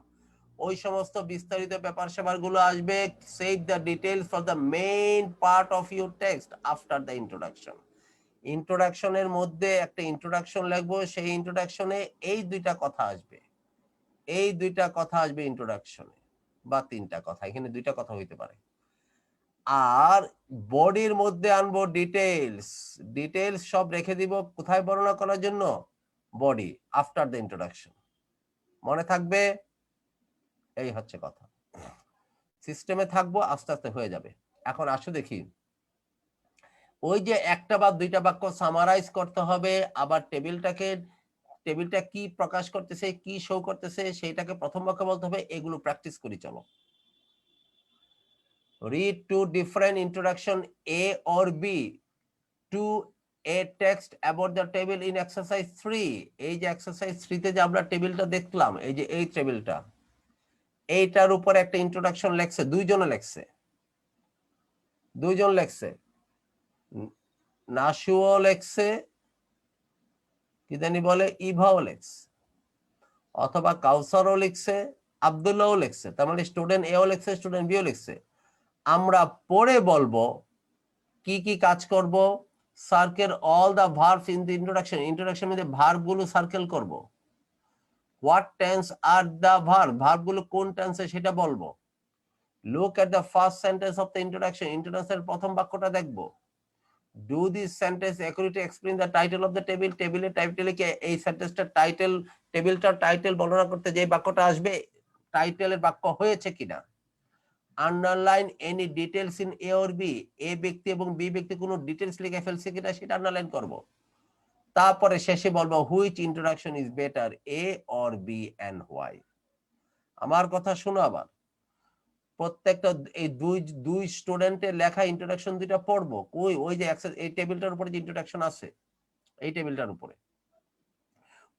ওই সমস্ত বিস্তারিত ব্যাপার স্যাপার গুলো আসবে। Save the details for the main part of your text after the introduction. ইন্ট্রোডাকশনের মধ্যে একটা ইন্ট্রোডাকশন লিখবো, সেই ইন্ট্রোডাকশনে এই দুইটা কথা আসবে। এই দুইটা কথা আসবে ইন্ট্রোডাকশনে, বা তিনটা কথা, এখানে দুইটা কথা হইতে পারে। আর বডির মধ্যে আনবো ডিটেইলস, ডিটেইলস সব রেখে দিব কোথায় বর্ণনা করার জন্য, বডি, আফটার দ্য ইন্ট্রোডাকশন। মনে থাকবে? এই হচ্ছে কথা, সিস্টেমে থাকবো, আস্তে আস্তে হয়ে যাবে। এখন আসো দেখি, ওই যে একটা বা দুইটা বাক্য সামারাইজ করতে হবে, আবার টেবিলটা কি প্রকাশ করতেছে, কি শো করতেছে, সেইটাকে প্রথম বাক্যে বলতে হবে। এগুলো প্র্যাকটিস করি চলো। read two different introduction A or B to a text about the table in exercise 3. এই যে exercise 3 তে যে আমরা টেবিলটা দেখলাম, এই যে এই টেবিলটা, এইটার উপর একটা ইন্ট্রোডাকশন লেখছে, দুইজন লেখছে, নাসুও লেখছে, কি জানি বলে, ইভাও লেখছে, অথবা কাউসারও লিখছে, আব্দুল্লাহও লিখছে। তার মানে স্টুডেন্ট এও লিখছে, স্টুডেন্ট বিও লিখছে। আমরা পড়ে বলবো কি কি কাজ করব। Circle all the verbs in the introduction, introduction মধ্যে ভার্ব গুলো সার্কেল করব। What tense are the verb, verb গুলো কোন টেন্সে সেটা বলবো। Look at the first sentence of the introduction, ইন্ট্রোডাকশনের প্রথম বাক্যটা দেখব। Do this sentence accurately explain the title of the table, টেবিলের টাইটেলে কি এই সেন্টেন্সটার টাইটেল, টেবিলটার টাইটেল বর্ণনা করতে যে বাক্যটা আসবে, টাইটেলের বাক্য হয়েছে কিনা। Underline any details in A or B, A ব্যক্তি এবং বি ব্যক্তি কোনো ডিটেলস লিখে ফেলছে কিনা সেটা আন্ডারলাইন করব। তারপরে শেষে বলবো which introduction is better, A or B and why. আমার কথা শুনো আবার, প্রত্যেকটা এই দুই স্টুডেন্টের লেখা ইন্ট্রোডাকশন দুইটা পড়বো। ওই যে এই টেবিলটার উপরে যে ইন্ট্রোডাকশন আছে, এই টেবিলটার উপরে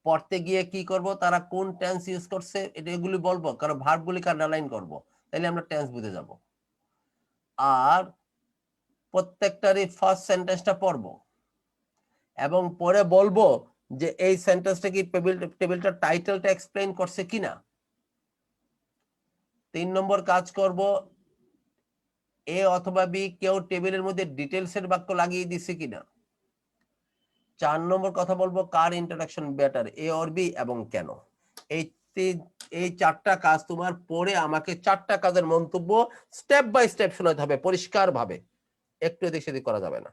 পড়তে গিয়ে কি করব, তারা কোন টেন্স ইউজ করছে এটা এগুলি বলবো, কারণ ভার্বগুলিকে আন্ডারলাইন করব, তাহলে আমরা টেন্স বুঝে যাব। আর প্রত্যেকটারই ফার্স্ট সেন্টেন্সটা পড়বো এবং পরে বলবো যে এই সেন্টেন্সটা কি টেবিলটার টাইটেলটা এক্সপ্লেইন করছে কিনা। 3 নম্বর কাজ করব, এ অথবা বি কেউ টেবিলের মধ্যে ডিটেলসের বাক্য লাগিয়ে দিছে কিনা। 4 নম্বর কথা বলবো কার introduction better, A or B, এবং কেন। এই চারটা কাজ তোমার পরে আমাকে চারটা কাজের মন্তব্য স্টেপ বাই স্টেপ শোনাতে হবে পরিষ্কার ভাবে, একটু এদিক সেদিক করা যাবে না।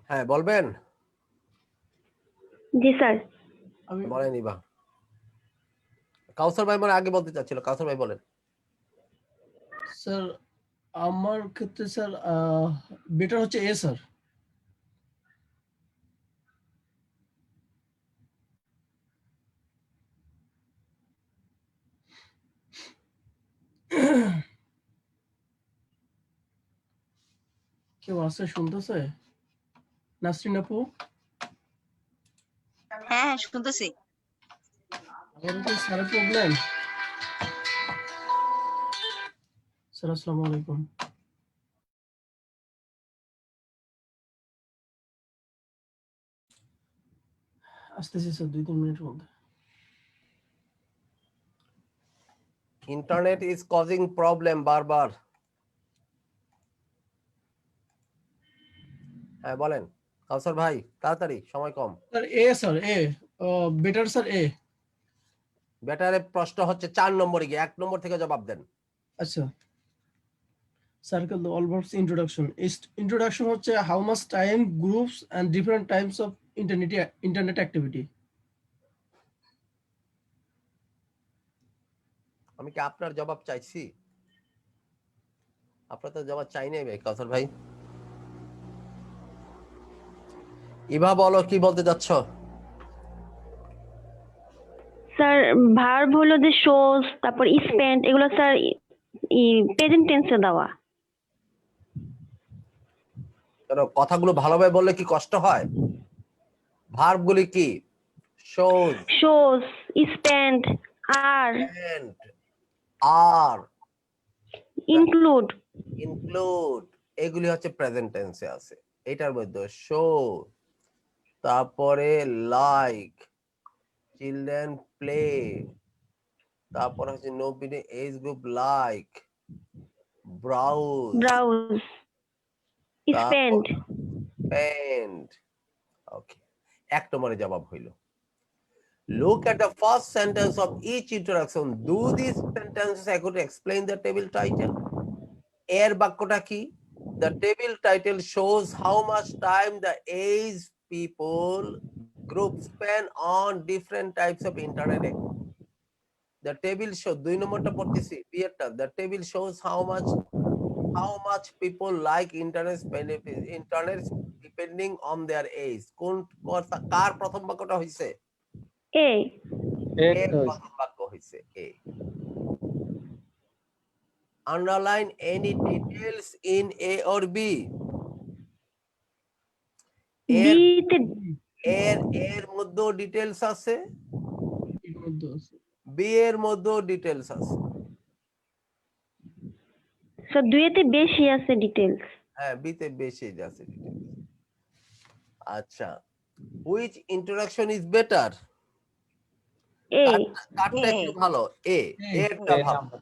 হ্যাঁ বলবেন, জি স্যার। আমি বলেন ইবা। কাউসার ভাই মানে আগে বলতে চাচ্ছিল, কাউসার ভাই বলেন। স্যার আমার ক্ষেত্রে স্যার বেটার হচ্ছে এ স্যার। কেউ আছে শুনতেছে? নাসরিন আপু, হ্যাঁ শুনতেছি। আমারও কি স্যারের প্রবলেম? স্যার আসসালামু আলাইকুম। আসতেছি স্যার 2-3 মিনিটের মধ্যে। ইন্টারনেট ইজ কজিং প্রবলেম বারবার। হ্যাঁ বলেন কাউসার ভাই, তাড়াতাড়ি, সময় কম। Sir A sir A better sir A. ব্যাটারে প্রশ্ন হচ্ছে 4 নম্বরে গিয়ে 1 নম্বর থেকে জবাব দেন। আচ্ছা, circle the all verbs introduction. Introduction হচ্ছে how much time, groups and different types of internet activity. আমি কি আপনার জবাব চাইছি? আপনার তো জবাব চাই নাই ভাই, কাউসার ভাই। ইভা বলো কি বলতে যাচ্ছ? স্যার ভার্ব হলো যে শোজ, তারপর স্পেন্ড, এগুলো স্যার প্রেজেন্ট টেন্সে দেওয়া। কারণ কথাগুলো ভালোভাবে বললে কি কষ্ট হয়? ভার্বগুলি কি? Shows, shows, spend, are, and, are, include. include, এগুলি হচ্ছে প্রেজেন্ট টেন্সে আছে। এটার মধ্যে শো, তারপরে লাইক, চিলড্রেন প্লে, তারপর হচ্ছে নো বিনে age group like, browse, browse, spend. spend. Okay, 1 নম্বরে জবাব হইল। Look at the first sentence of each introduction. Do these sentences actually explain the table title? এর বাক্যটা কি? The table title shows how much time the aged people group spend on different types of internet activity. The table show 2 নম্বরটা পড়তেছি বিয়েরটা। The table shows how much people like internet depending on their age. কোন কার প্রথম বাক্যটা হইছে? এ। এর প্রথম বাক্য হইছে এ। Underline any details in A or B. এর বিতে এর এর মধ্যেও ডিটেলস আছে, এর মধ্যে আছে। বি এর মধ্যেও ডিটেলস আছে। স্যার দুইতে বেশি আছে ডিটেলস। হ্যাঁ, বি তে বেশি আছে ডিটেলস। আচ্ছা, which introduction is better? এ। কারটা একটু ভালো, এ। এরটা A ভালো, number.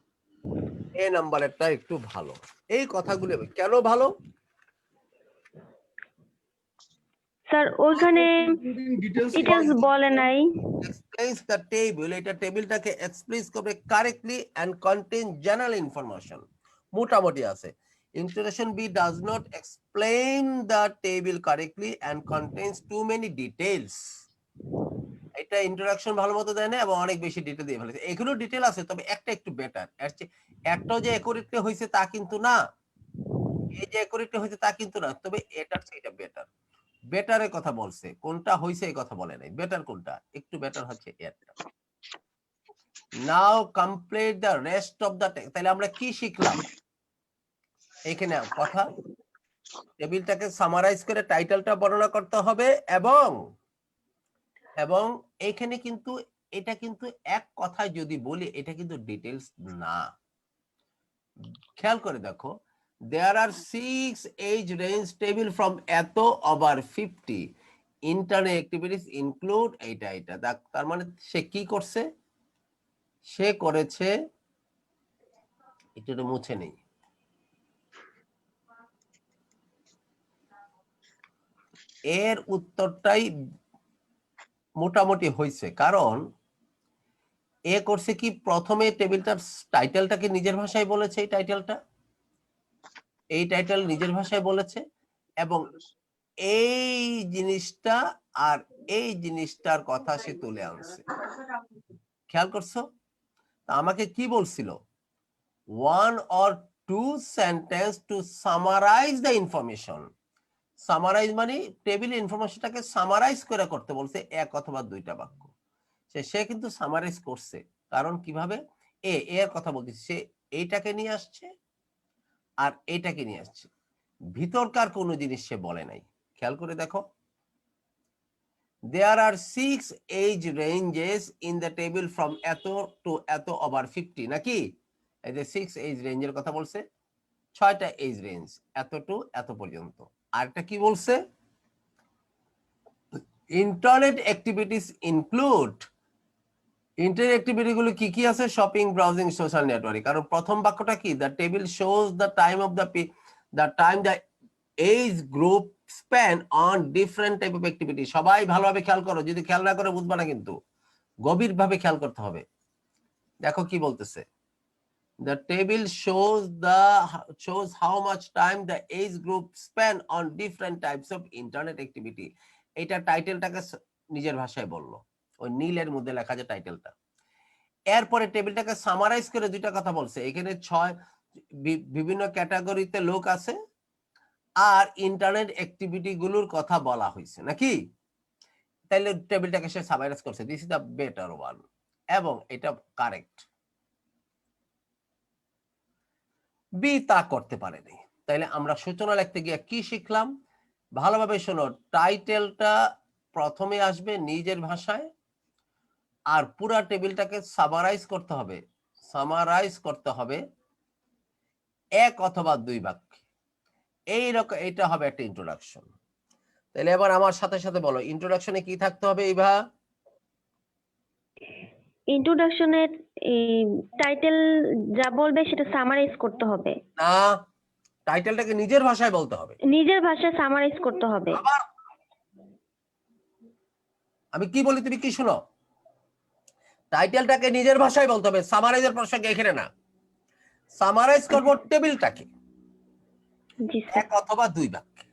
এ নাম্বারেরটা একটু ভালো। এই কথাগুলো কেন ভালো? স্যার ওইখানে ডিটেলস ডিটেলস বলে নাই। Explains the table, এটা টেবিলটাকে এক্সপ্রেস করবে correctly and contain general information. মোটামুটি আছে। Introduction B does not explain the table correctly and contains too many details. এটা ইন্ট্রোডাকশন ভালো মতো দেয় না এবং অনেক বেশি ডিটেল দিয়ে ফেলেছে। এগুলো ডিটেল আছে, তবে একটা একটু বেটার। একটাও যে একুরেটলি হয়েছে তা কিন্তু না, এই যে একুরেটলি হয়েছে তা কিন্তু না, তবে এটার চেয়ে এটা বেটার। বেটারের কথা বলছে, কোনটা হয়েছে এই কথা বলে নাই। বেটার কোনটা? একটু বেটার হচ্ছে এটা। Now complete the rest of the text. তাহলে আমরা কি শিখলাম এখানে? কথা, টেবিলটাকে সামারাইজ করে টাইটেলটা বর্ণনা করতে হবে এবং এখানে কিন্তু এটা কিন্তু এক কথায় যদি বলি এটা কিন্তু ডিটেলস না। খেয়াল করে দেখো, there are 6 age range table from এত over 50 internet activities include এটা। তার মানে সে কি করছে? সে করেছে, এটা মুছে নেই, এর উত্তরটাই মোটামুটি হয়েছে। কারণ এ করছে কি, প্রথমে টেবিলটার টাইটেলটাকে নিজের ভাষায় বলেছে, এই টাইটেল নিজের ভাষায় বলেছে এবং এই জিনিসটা আর এই জিনিসটার কথা সে তুলে আনছে, খেয়াল করছো? তা আমাকে কি বলছিল, 1 or 2 sentence to summarise the information. Summarise মানে টেবিলের ইনফরমেশনটাকে সামারাইজ করে করতে বলছে, এক অথবা দুইটা বাক্য। সে কিন্তু সামারাইজ করছে, কারণ কিভাবে, এর কথা বলতেছে, সে এইটাকে নিয়ে আসছে আর এইটাকে নিয়ে আসছে, ভিতরকার কোনো জিনিস সে বলে নাই। খেয়াল করে দেখো, there are 6 age ranges in the table from এত to এত over 50, নাকি? এই যে 6 age রেঞ্জের কথা বলছে, 6টা এজ রেঞ্জ, এত টু এত পর্যন্ত। আরেকটা কি বলছে, internet activities include, internet activity গুলো কি কি আছে, শপিং, ব্রাউজিং, সোশ্যাল নেটওয়ার্কিং। কারণ প্রথম বাক্যটা কি, the table shows the time of the age group spend on different type of activity. সবাই ভালোভাবে খেয়াল করো, যদি খেয়াল না করে বুঝবা না, কিন্তু গভীরভাবে খেয়াল করতে হবে। দেখো কি বলতেছে, the table shows how much time the age group spend on different types of internet activity. এটা টাইটেলটাকে নিজের ভাষায় বললো, ওই নীলের মধ্যে লেখা যে টাইটেলটা। এরপরে টেবিলটাকে সামারাইজ করে দুইটা কথা বলছে, এখানে 6 বিভিন্ন ক্যাটাগরিতে লোক আছে আর ইন্টারনেট অ্যাক্টিভিটি গুলোর কথা বলা হয়েছে, নাকি? তাইলে টেবিলটাকে সে সামারাইজ করছে, this is the better one, এবং এটা কারেক্ট। বি তা করতে পারেনি। তাইলে আমরা সূচনা লিখতে গিয়ে কি শিখলাম, ভালোভাবে শোনো, টাইটেলটা প্রথমে আসবে নিজের ভাষায়, আর পুরা টেবিলটাকে সামারাইজ করতে হবে এক অথবা দুই বাক্যে। এইরকম, এটা হবে একটা ইন্ট্রোডাকশন। তাহলে এবার আমার সাথে সাথে বলো, ইন্ট্রোডাকশনে কি থাকতে হবে ইভা? ইন্ট্রোডাকশনের টাইটেল যা বলবে সেটা সামারাইজ করতে হবে, না, টাইটেলটাকে নিজের ভাষায় বলতে হবে, নিজের ভাষায় সামারাইজ করতে হবে। আবার আমি কি বলি তুমি কি শোনো, টাইটেলটাকে নিজের ভাষায় বলতে হবে, সামারাইজের প্রসঙ্গ এখানে না। সামারাইজ করব টেবিলটাকে জি স্যার। এক অথবা দুই বাক্যে।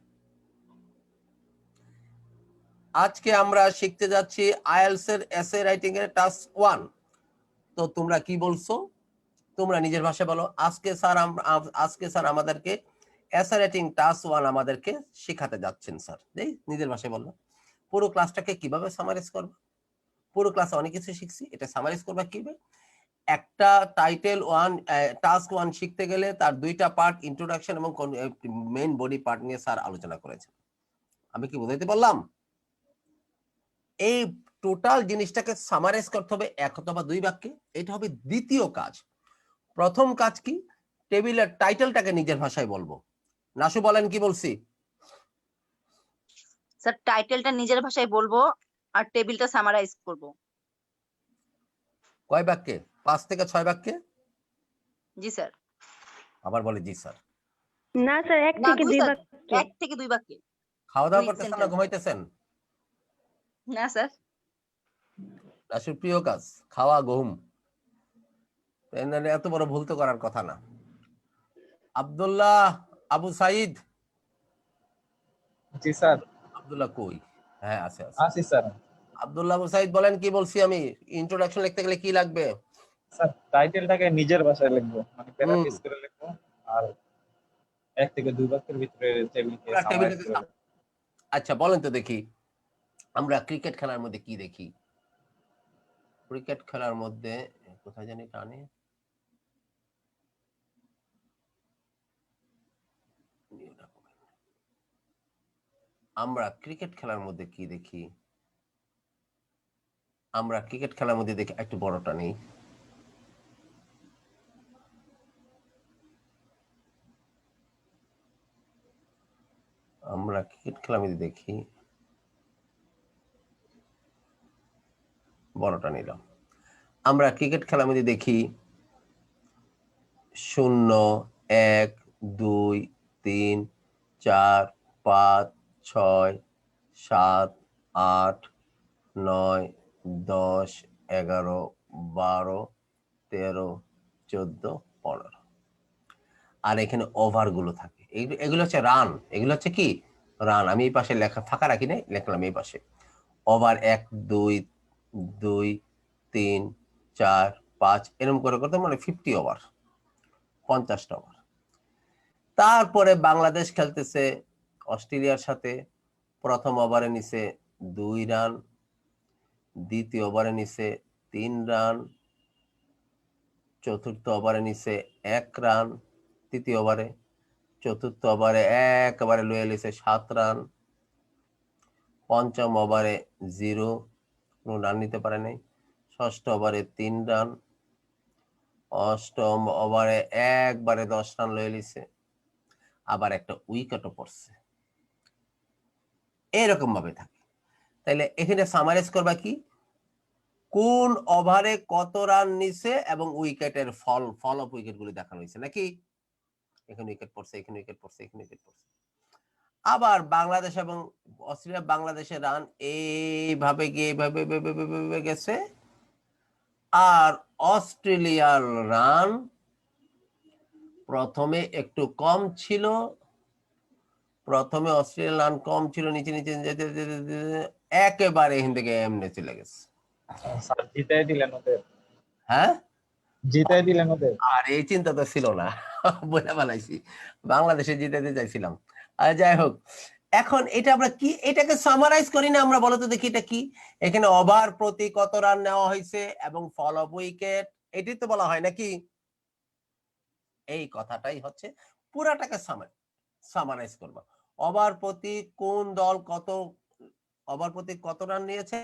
আজকে আমরা শিখতে যাচ্ছি আইএলটিএস এর এসে রাইটিং এর টাস্ক 1। তো তোমরা কি বলছো, তোমরা নিজের ভাষায় বলো, আজকে স্যার আমাদেরকে এসে রাইটিং টাস্ক 1 আমাদেরকে শেখাতে যাচ্ছেন স্যার। এই নিজের ভাষায় বললো। পুরো ক্লাসটাকে কিভাবে সামারাইজ করবে, পুরো ক্লাসে অনেক কিছু শিখছি, এটা সামারাইজ করবা কিভাবে? একটা টাইটেল 1 টাস্ক 1 শিখতে গেলে তার দুইটা পার্ট, ইন্ট্রোডাকশন এবং মেইন বডি পার্ট নিয়ে স্যার আলোচনা করেছেন। আমি কি বুঝাইতে পারলাম? এই টোটাল জিনিসটাকে সামারাইজ করতে হবে এক অথবা দুই বাক্যে, এটা হবে দ্বিতীয় কাজ। প্রথম কাজ কি, টেবিলের টাইটেলটাকে নিজের ভাষায় বলবো। নাসু বলেন কি বলছি? স্যার টাইটেলটা নিজের ভাষায় বলবো আর টেবিলটা সামারাইজ করব। কয় বাক্যে? 5 থেকে 6 বাক্যে? জি স্যার। আবার বলে জি স্যার। না স্যার, এক না, থেকে দুই দুই স্যার, বাক্যে। 1 থেকে 2 বাক্যে। খাওয়া দাওয়া দুই করতেছেন না sentence। ঘুমাইতেছেন? না স্যার। নাসুর প্রিয় কাজ খাওয়া, ঘুম, এত বড় ভুল তো করার কথা না। আব্দুল্লাহ আবু সাইদ। জি স্যার। আব্দুল্লাহ কই? হ্যাঁ আছে আছে। আসি স্যার। আব্দুল্লাহ আবু সাইদ বলেন কি বলছি আমি, ইন্ট্রোডাকশন লিখতে গেলে কি লাগবে? স্যার টাইটেলটাকে নিজের ভাষায় লিখবো, মানে প্যারাফ্রেজ করে লিখবো, আর 1 থেকে 2 বাক্যের ভিতরে টেবিলকে পুরা সামারাইজ টেবিলটাকে করে লিখবো। আচ্ছা বলেন তো দেখি, আমরা ক্রিকেট খেলার মধ্যে কি দেখি? ক্রিকেট খেলার মধ্যে কোথায় জানি টানে, আমরা ক্রিকেট খেলার মধ্যে কি দেখি? আমরা ক্রিকেট খেলার মধ্যে দেখি, একটু বড়টা নেই, আমরা ক্রিকেট খেলার মধ্যে দেখি, বড়টা নিলাম। আমরা ক্রিকেট খেলার মধ্যে দেখি 0, 1, 2, 3, 4, 5, 6, 7, 8, 9, 10, 11, 12, 13, 14, 15। আর এখানে ওভার গুলো থাকে, এগুলো হচ্ছে রান, এগুলো হচ্ছে কি রান, আমি এই পাশে লেখা ফাঁকা রাখি নাই, লিখলাম এই পাশে। ওভার 1 2 2 3 4 5 এরকম করে করতে মানে 50 ওভার, 50টা ওভার। তারপরে বাংলাদেশ খেলতেছে অস্ট্রেলিয়ার সাথে। প্রথম ওভারে নিছে 2 রান, দ্বিতীয় ওভারে নিছে 3 রান, চতুর্থ ওভারে নিছে 1 রান, তৃতীয় ওভারে, চতুর্থ ওভারে একেবারে লয়ে লিছে 7 রান, পঞ্চম ওভারে 0, কোনো রান নিতে পারে নাই, ষষ্ঠ ওভারে 3 রান, অষ্টম ওভারে একবারে 10 রান লয়ে লিছে, আবার একটা উইকেটও পড়ছে। এরকম ভাবে থাকে। তাইলে এখানে সামারাইজ করবা কি, কোন ওভারে কত রান নিছে এবং উইকেটের ফল অফ উইকেট গুলি দেখানো হয়েছে নাকি। এখানে উইকেট পড়ছে, এখানে উইকেট পড়ছে, এখানে উইকেট পড়ছে। আবার বাংলাদেশ এবং অস্ট্রেলিয়া বাংলাদেশের রান এইভাবে গিয়ে এইভাবে গেছে, আর অস্ট্রেলিয়ার রান প্রথমে একটু কম ছিল, প্রথমে অস্ট্রেলিয়ার রান কম ছিল, নিচে নিচে যেতে যেতে যেতে একেবারে এখান থেকে এমনি চলে গেছে। স্যার জিতাই দিলেন ওদের, হ্যাঁ, জিতাই দিলেন ওদের। আর এই চিন্তা তো ছিল না, বলে ফেলাইছি, বাংলাদেশে জিতাতে চাইছিলাম। আর যাই হোক, এখন এটা আমরা কি, এটাকে সামারাইজ করি না আমরা, বলতো দেখি এটা কি। এখানে ওভার প্রতি কত রান নেওয়া হয়েছে এবং ফল অফ উইকেট, এটাই তো বলা হয় নাকি। এই কথাটাই হচ্ছে পুরাটাকে সামারাইজ করবা। ওভার প্রতি কোন দল কত, ওভার প্রতি কত রান নিয়েছে,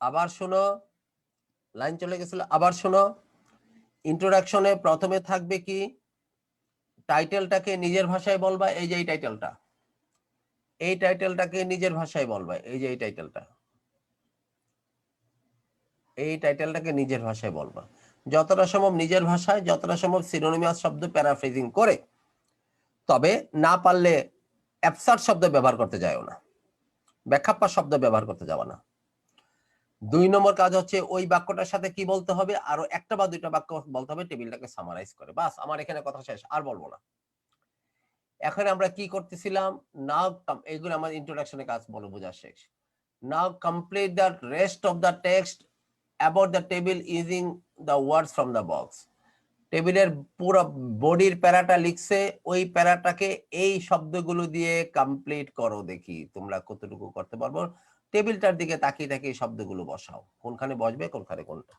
আবার শোনো, লাইন চলে গেছিল, আবার শোনো। ইন্ট্রোডাকশনে প্রথমে থাকবে কি, টাইটেলটাকে নিজের ভাষায় বলবা, এই যে এই টাইটেলটা, এই টাইটেলটাকে নিজের ভাষায় বলবা, এই যে এই টাইটেলটা, এই টাইটেলটাকে নিজের ভাষায় বলবা, যতটা সম্ভব নিজের ভাষায়, যতটা সম্ভব সিনোনিমাস শব্দ প্যারাফ্রেজিং করে। তবে না পারলে অ্যাবসার্ড শব্দ ব্যবহার করতে যাও না, ব্যাখ্যাপ্পা শব্দ ব্যবহার করতে যাওয়া না। 2 নম্বর কাজ হচ্ছে ওই বাক্যটার সাথে কি বলতে হবে, আরো একটা বা দুইটা বাক্য বলতে হবে টেবিলটাকে সামারাইজ করে। বাস, আমার এখানে কথা শেষ, আর বলবো না। এখন আমরা কি করতেছিলাম, নাও এইগুলো আমার ইন্ট্রোডাকশনের কাজ বলে বোঝা শেষ। Now complete the rest of the text about the table using the words from the box. টেবিলের পুরো বডির প্যারাটা লিখছে, ওই প্যারাটাকে এই শব্দগুলো দিয়ে কমপ্লিট করো, দেখি তোমরা কতটুকু করতে পারবো। টেবিলটার দিকে তাকিয়ে তাকিয়ে শব্দগুলো বসাও, কোনখানে বসবে কোনখানে কোনটা।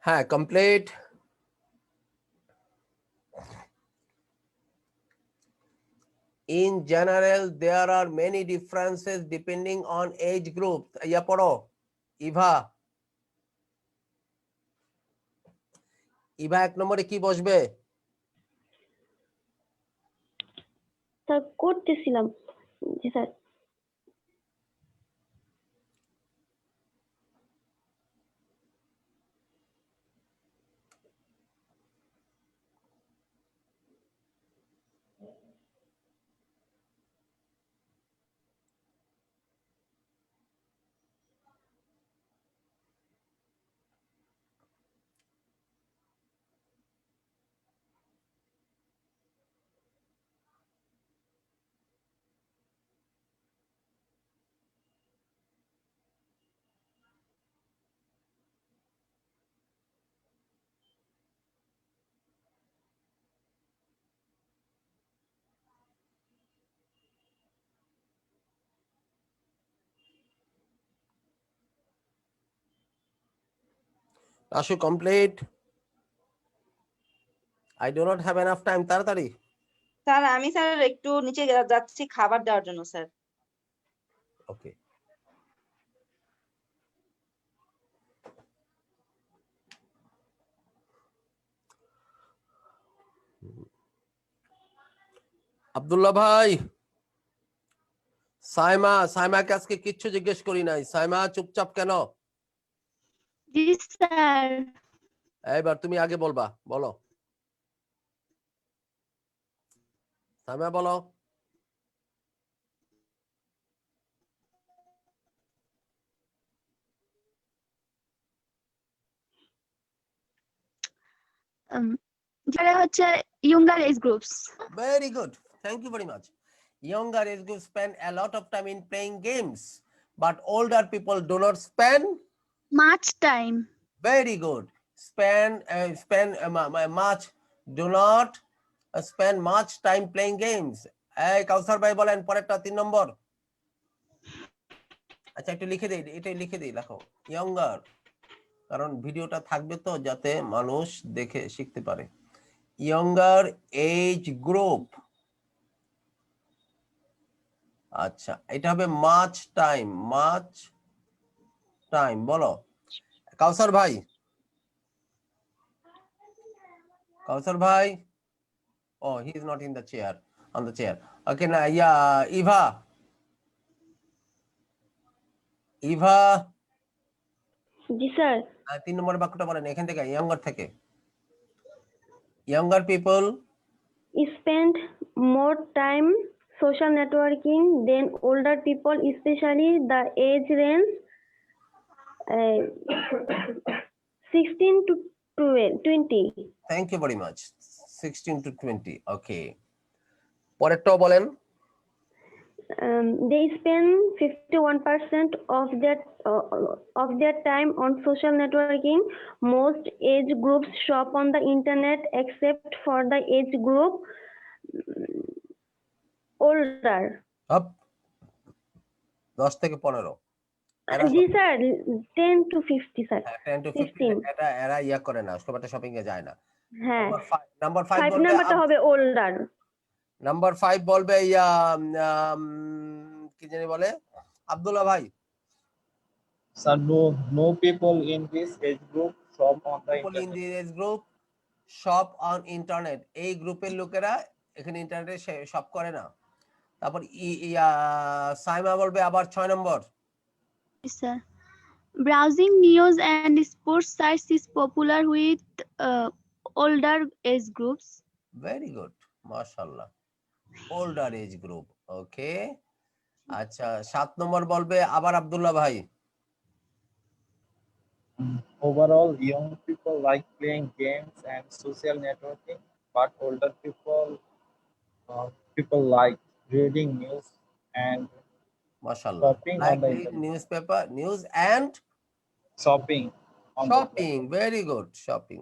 হ্যাঁ, complete. In general, there are many differences depending on age group. Yeah পড়ো, ইভা। ইভা 1 নম্বরে কি বসবে? স্যার করতেছিলাম। জি sir. Ashu, complete. I do not have enough time. তাড়াতাড়ি। স্যার আমি স্যার একটু নিচে যাচ্ছি খাবার দেওয়ার জন্য স্যার। ওকে। আব্দুল্লাহ ভাই, সাইমাকে আজকে কিচ্ছু জিজ্ঞেস করি নাই। সাইমা চুপচাপ কেন? জি স্যার। এবার তুমি আগে বলবা, বলো। সাইমা বলো। যারা হচ্ছে younger age groups. Very good. Thank you very much. Younger age groups spend a lot of time in playing games, but older people do not spend. Much time. Very good. Much. Do not spend much time playing games. এই কাউসার ভাই বলেন পরেরটা 3 নম্বর। আচ্ছা একটু লিখে দেই, এটাই লিখে দেই, লেখো ইয়ঙ্গার, কারণ ভিডিওটা থাকবে তো যাতে মানুষ দেখে শিখতে পারে। Younger age group. আচ্ছা এটা হবে মাচ টাইম, বলো কাউসার ভাই। Oh, he is not in the chair, on the chair. Okay, now yeah, Eva. G sir. 3 নম্বর বাক্যটা বলেন এখান থেকে, ইয়ঙ্গার থেকে। Younger people spend more time social networking than older people, especially the age range 16 to 20. Thank you very much. 16 to 20. Okay. পরেরটাও বলেন। They spend 51% of their time on social networking. Most age groups shop on the internet except for the age group older. Up 10 থেকে 15। জি sir, 10 to 50 sir. 10 to 15 এটা এরা ইয়া করে না, সবাইটা shopping এ যায় না। হ্যাঁ, number 5 5 বলবে, নাম্বারটা হবে older. নাম্বার 5 বলবে কি জানি বলে আব্দুল্লাহ ভাই। Sir, no people in this age group shop on the People in internet. this group shop on internet. এই গ্রুপের লোকেরা এখানে ইন্টারনেটে শপ করে না। তারপর সাইমা বলবে আবার 6 নম্বর। Yes, sir. Browsing news and sports sites is popular with older age groups. Very good, মাশাআল্লাহ। Older age group. ওকে, আচ্ছা 7 নম্বর বলবে আবার আব্দুল্লাহ ভাই। Overall, young people like playing games and social networking, but older people like reading news and মাশাআল্লাহ। shopping on like the read internet. Newspaper, news and Shopping on the shopping. Very good, shopping.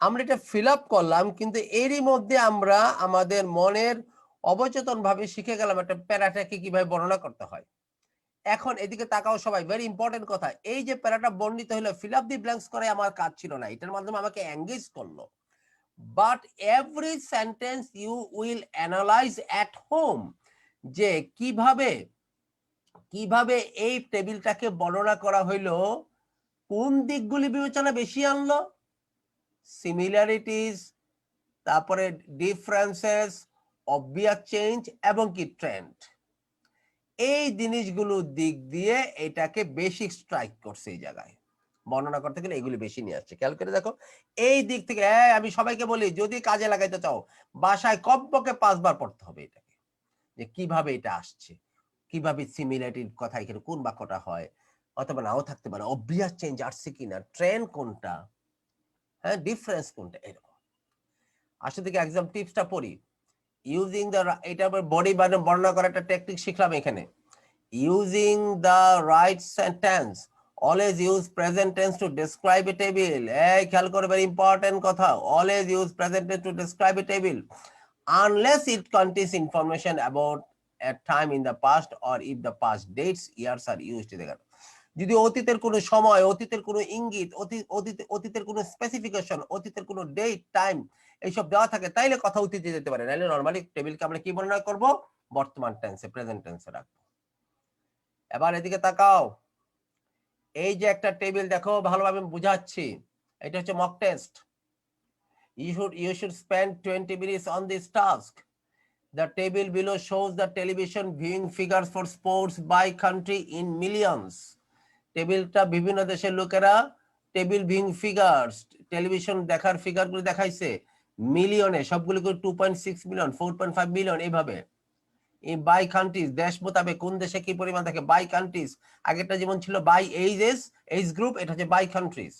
আমরা এটা fill up করলাম, কিন্তু এরই মধ্যে আমরা আমাদের মনের অবচেতন ভাবে শিখে গেলাম একটা প্যারাটাকে কিভাবে বর্ণনা করতে হয়। এখন এদিকে তাকাও সবাই, ভেরি ইম্পর্টেন্ট কথা। এই যে প্যারাটা বর্ণিত হলো, ফিল আপ দি ব্ল্যাঙ্কস করে আমার কাজ ছিল না, এটার মাধ্যমে আমাকে এঙ্গেজ করলো। But every sentence you will analyse at home, যে কিভাবে কিভাবে এই টেবিলটাকে বর্ণনা করা হইলো, কোন দিকগুলি বিবেচনা বেশি আনলো, সিমিলারিটিস, তারপরে ডিফারেন্সেস, অবভিয়াস চেঞ্জ এবং কি ট্রেন্ড, এই জিনিসগুলোর দিক দিয়ে এটাকে বেশি স্ট্রাইক করছে। এই জায়গায় বর্ণনা করতে গেলে এগুলি বেশি নিয়ে আসছে। খেয়াল করে দেখো, এই দিক থেকে আমি সবাইকে বলি, যদি কাজে লাগাইতে চাও বাসায় কমপক্ষে 5 বার পড়তে হবে এটাকে, যে কিভাবে এটা আসছে, কিভাবে সিমিলারিটির কথা এখানে কোন বাক্যটা হয়, অথবা নাও থাকতে পারে, অবভিয়াস চেঞ্জ আসছে কিনা, ট্রেন্ড কোনটা, হ্যাঁ, ডিফারেন্স কোনটা, এরকম। আসলে থেকে এক্সাম টিপসটা পড়ি। ইউজিং দ্য, এটা বডি বর্ণনা করার একটা টেকনিক শিখলাম এখানে। Using the right sentence, always use present tends to describe a table. এই খেয়াল করে, ভেরি ইম্পর্টেন্ট কথা, always use present tends to describe a table unless it contains information about a time in the past or if the past dates, years are used. যদি অতীতের কোনো সময়, অতীতের কোনো ইঙ্গিত, অতীতের কোনো স্পেসিফিকেশন, অতীতের কোনো ডেট, টাইম এইসব দেওয়া থাকে, তাইলে কথা অতীতে যেতে পারে, নাহলে নরমালি টেবিলকে আমরা কি বর্ণনা করব, বর্তমান টেন্সে, প্রেজেন্ট টেন্সে রাখবো। এবার এদিকে তাকাও, এই যে একটা টেবিল দেখো, ভালোভাবে বুঝাচ্ছি, এটা হচ্ছে mock test. You should spend 20 minutes on this task. The table below shows the television viewing figures for sports by country in millions. টেবিলটা বিভিন্ন দেশের লোকেরা টেবিল ভিউইং ফিগার্স, টেলিভিশন দেখার ফিগারগুলো দেখাইছে মিলিয়নে, সবগুলো 2.6 মিলিয়ন, 4.5 মিলিয়ন, এইভাবে। এই বাই কান্ট্রিজ, দেশ মোতাবেক কোন দেশে কি পরিমাণ থাকে, বাই কান্ট্রিজ। আগেরটা যেমন ছিল বাই এজ গ্রুপ, এটা হচ্ছে by countries.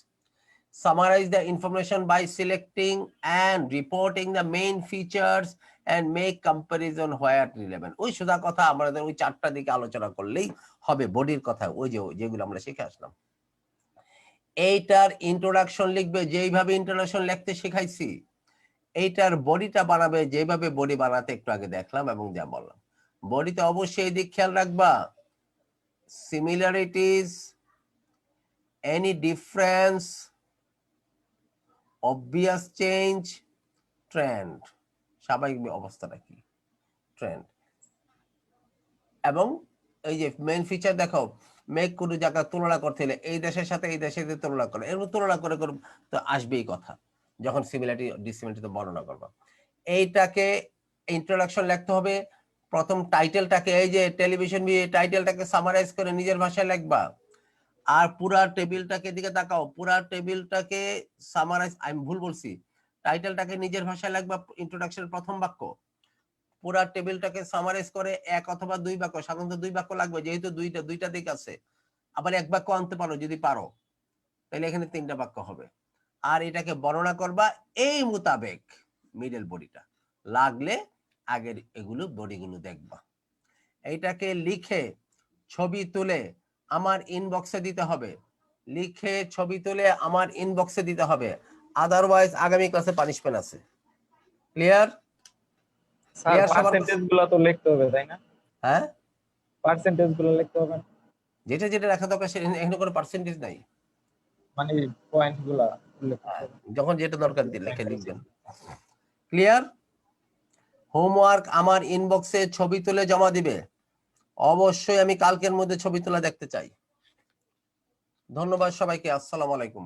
Summarize the information by selecting and reporting the main features and make comparison where relevant. ওই সোজা কথা, আমাদের ওই 4টা দিকে আলোচনা করলেই হবে, বডির কথা, ওই যেগুলো আমরা শিখে আসলাম। এইটার ইন্ট্রোডাকশন লিখবে যেইভাবে ইন্ট্রোডাকশন লিখতে শেখাইছি, এইটার বডিটা বানাবে যেভাবে বডি বানাতে একটু আগে দেখলাম এবং যা বললাম। বডিতে অবশ্যই এই দিক খেয়াল রাখবা, similarities, any difference, obvious change, trend, স্বাভাবিক অবস্থাটা কি, ট্রেন্ড। এবং এই যে মেইন ফিচার দেখো, মেক কোনো জায়গা তুলনা করতে হলে এই দেশের সাথে এই দেশের তুলনা করে, এর তুলনা করে তো আসবেই কথা, যখন সিমিলারিটি ডিসিমিলারিটি বর্ণনা করবা। এইটাকে ইন্ট্রোডাকশন লিখতে হবে, প্রথম টাইটেলটাকে, এই যে টেলিভিশন টাইটেলটাকে সামারাইজ করে নিজের ভাষায় লিখবা। আর পুরা টেবিলটাকে দিকে তাকাও, পুরা টেবিলটাকে সামারাইজ, আমি ভুল বলছি, টাইটেলটাকে নিজের ভাষায় লিখবা, ইন্ট্রোডাকশনের প্রথম বাক্য। পুরা টেবিলটাকে সামারাইজ করে 1 অথবা 2 বাক্য, সাধারণত 2 বাক্য লাগবে, যেহেতু দুইটা দিক আছে। আবার 1 বাক্য আনতে পারো যদি পারো, তাহলে এখানে 3টা বাক্য হবে। আর এটাকে বর্ণনা করবা এই মোতাবেক, মিডল বডিটা লাগলে আগের এগুলো বডিগুলো দেখবা। এইটাকে লিখে ছবি তুলে আমার ইনবক্সে দিতে হবে, লিখে ছবি তুলে আমার ইনবক্সে দিতে হবে, আদারওয়াইজ আগামী ক্লাসে পানিশমেন্ট আছে। ক্লিয়ার? স্যার পার্সেন্টেজ গুলো তো লিখতে হবে তাই না? হ্যাঁ, পার্সেন্টেজ গুলো লিখতে হবে, যেটা যেটা রাখা দরকার এখানে কোনো পার্সেন্টেজ নাই, মানে পয়েন্ট গুলা উল্লেখ করতে হবে। যখন যেটা দরকার দিয়ে লিখে লিখবেন। ক্লিয়ার? হোমওয়ার্ক আমার ইনবক্সে ছবি তুলে জমা দিবে, অবশ্যই আমি কালকের মধ্যে ছবি তোলা দেখতে চাই। ধন্যবাদ সবাইকে, আসসালামু আলাইকুম।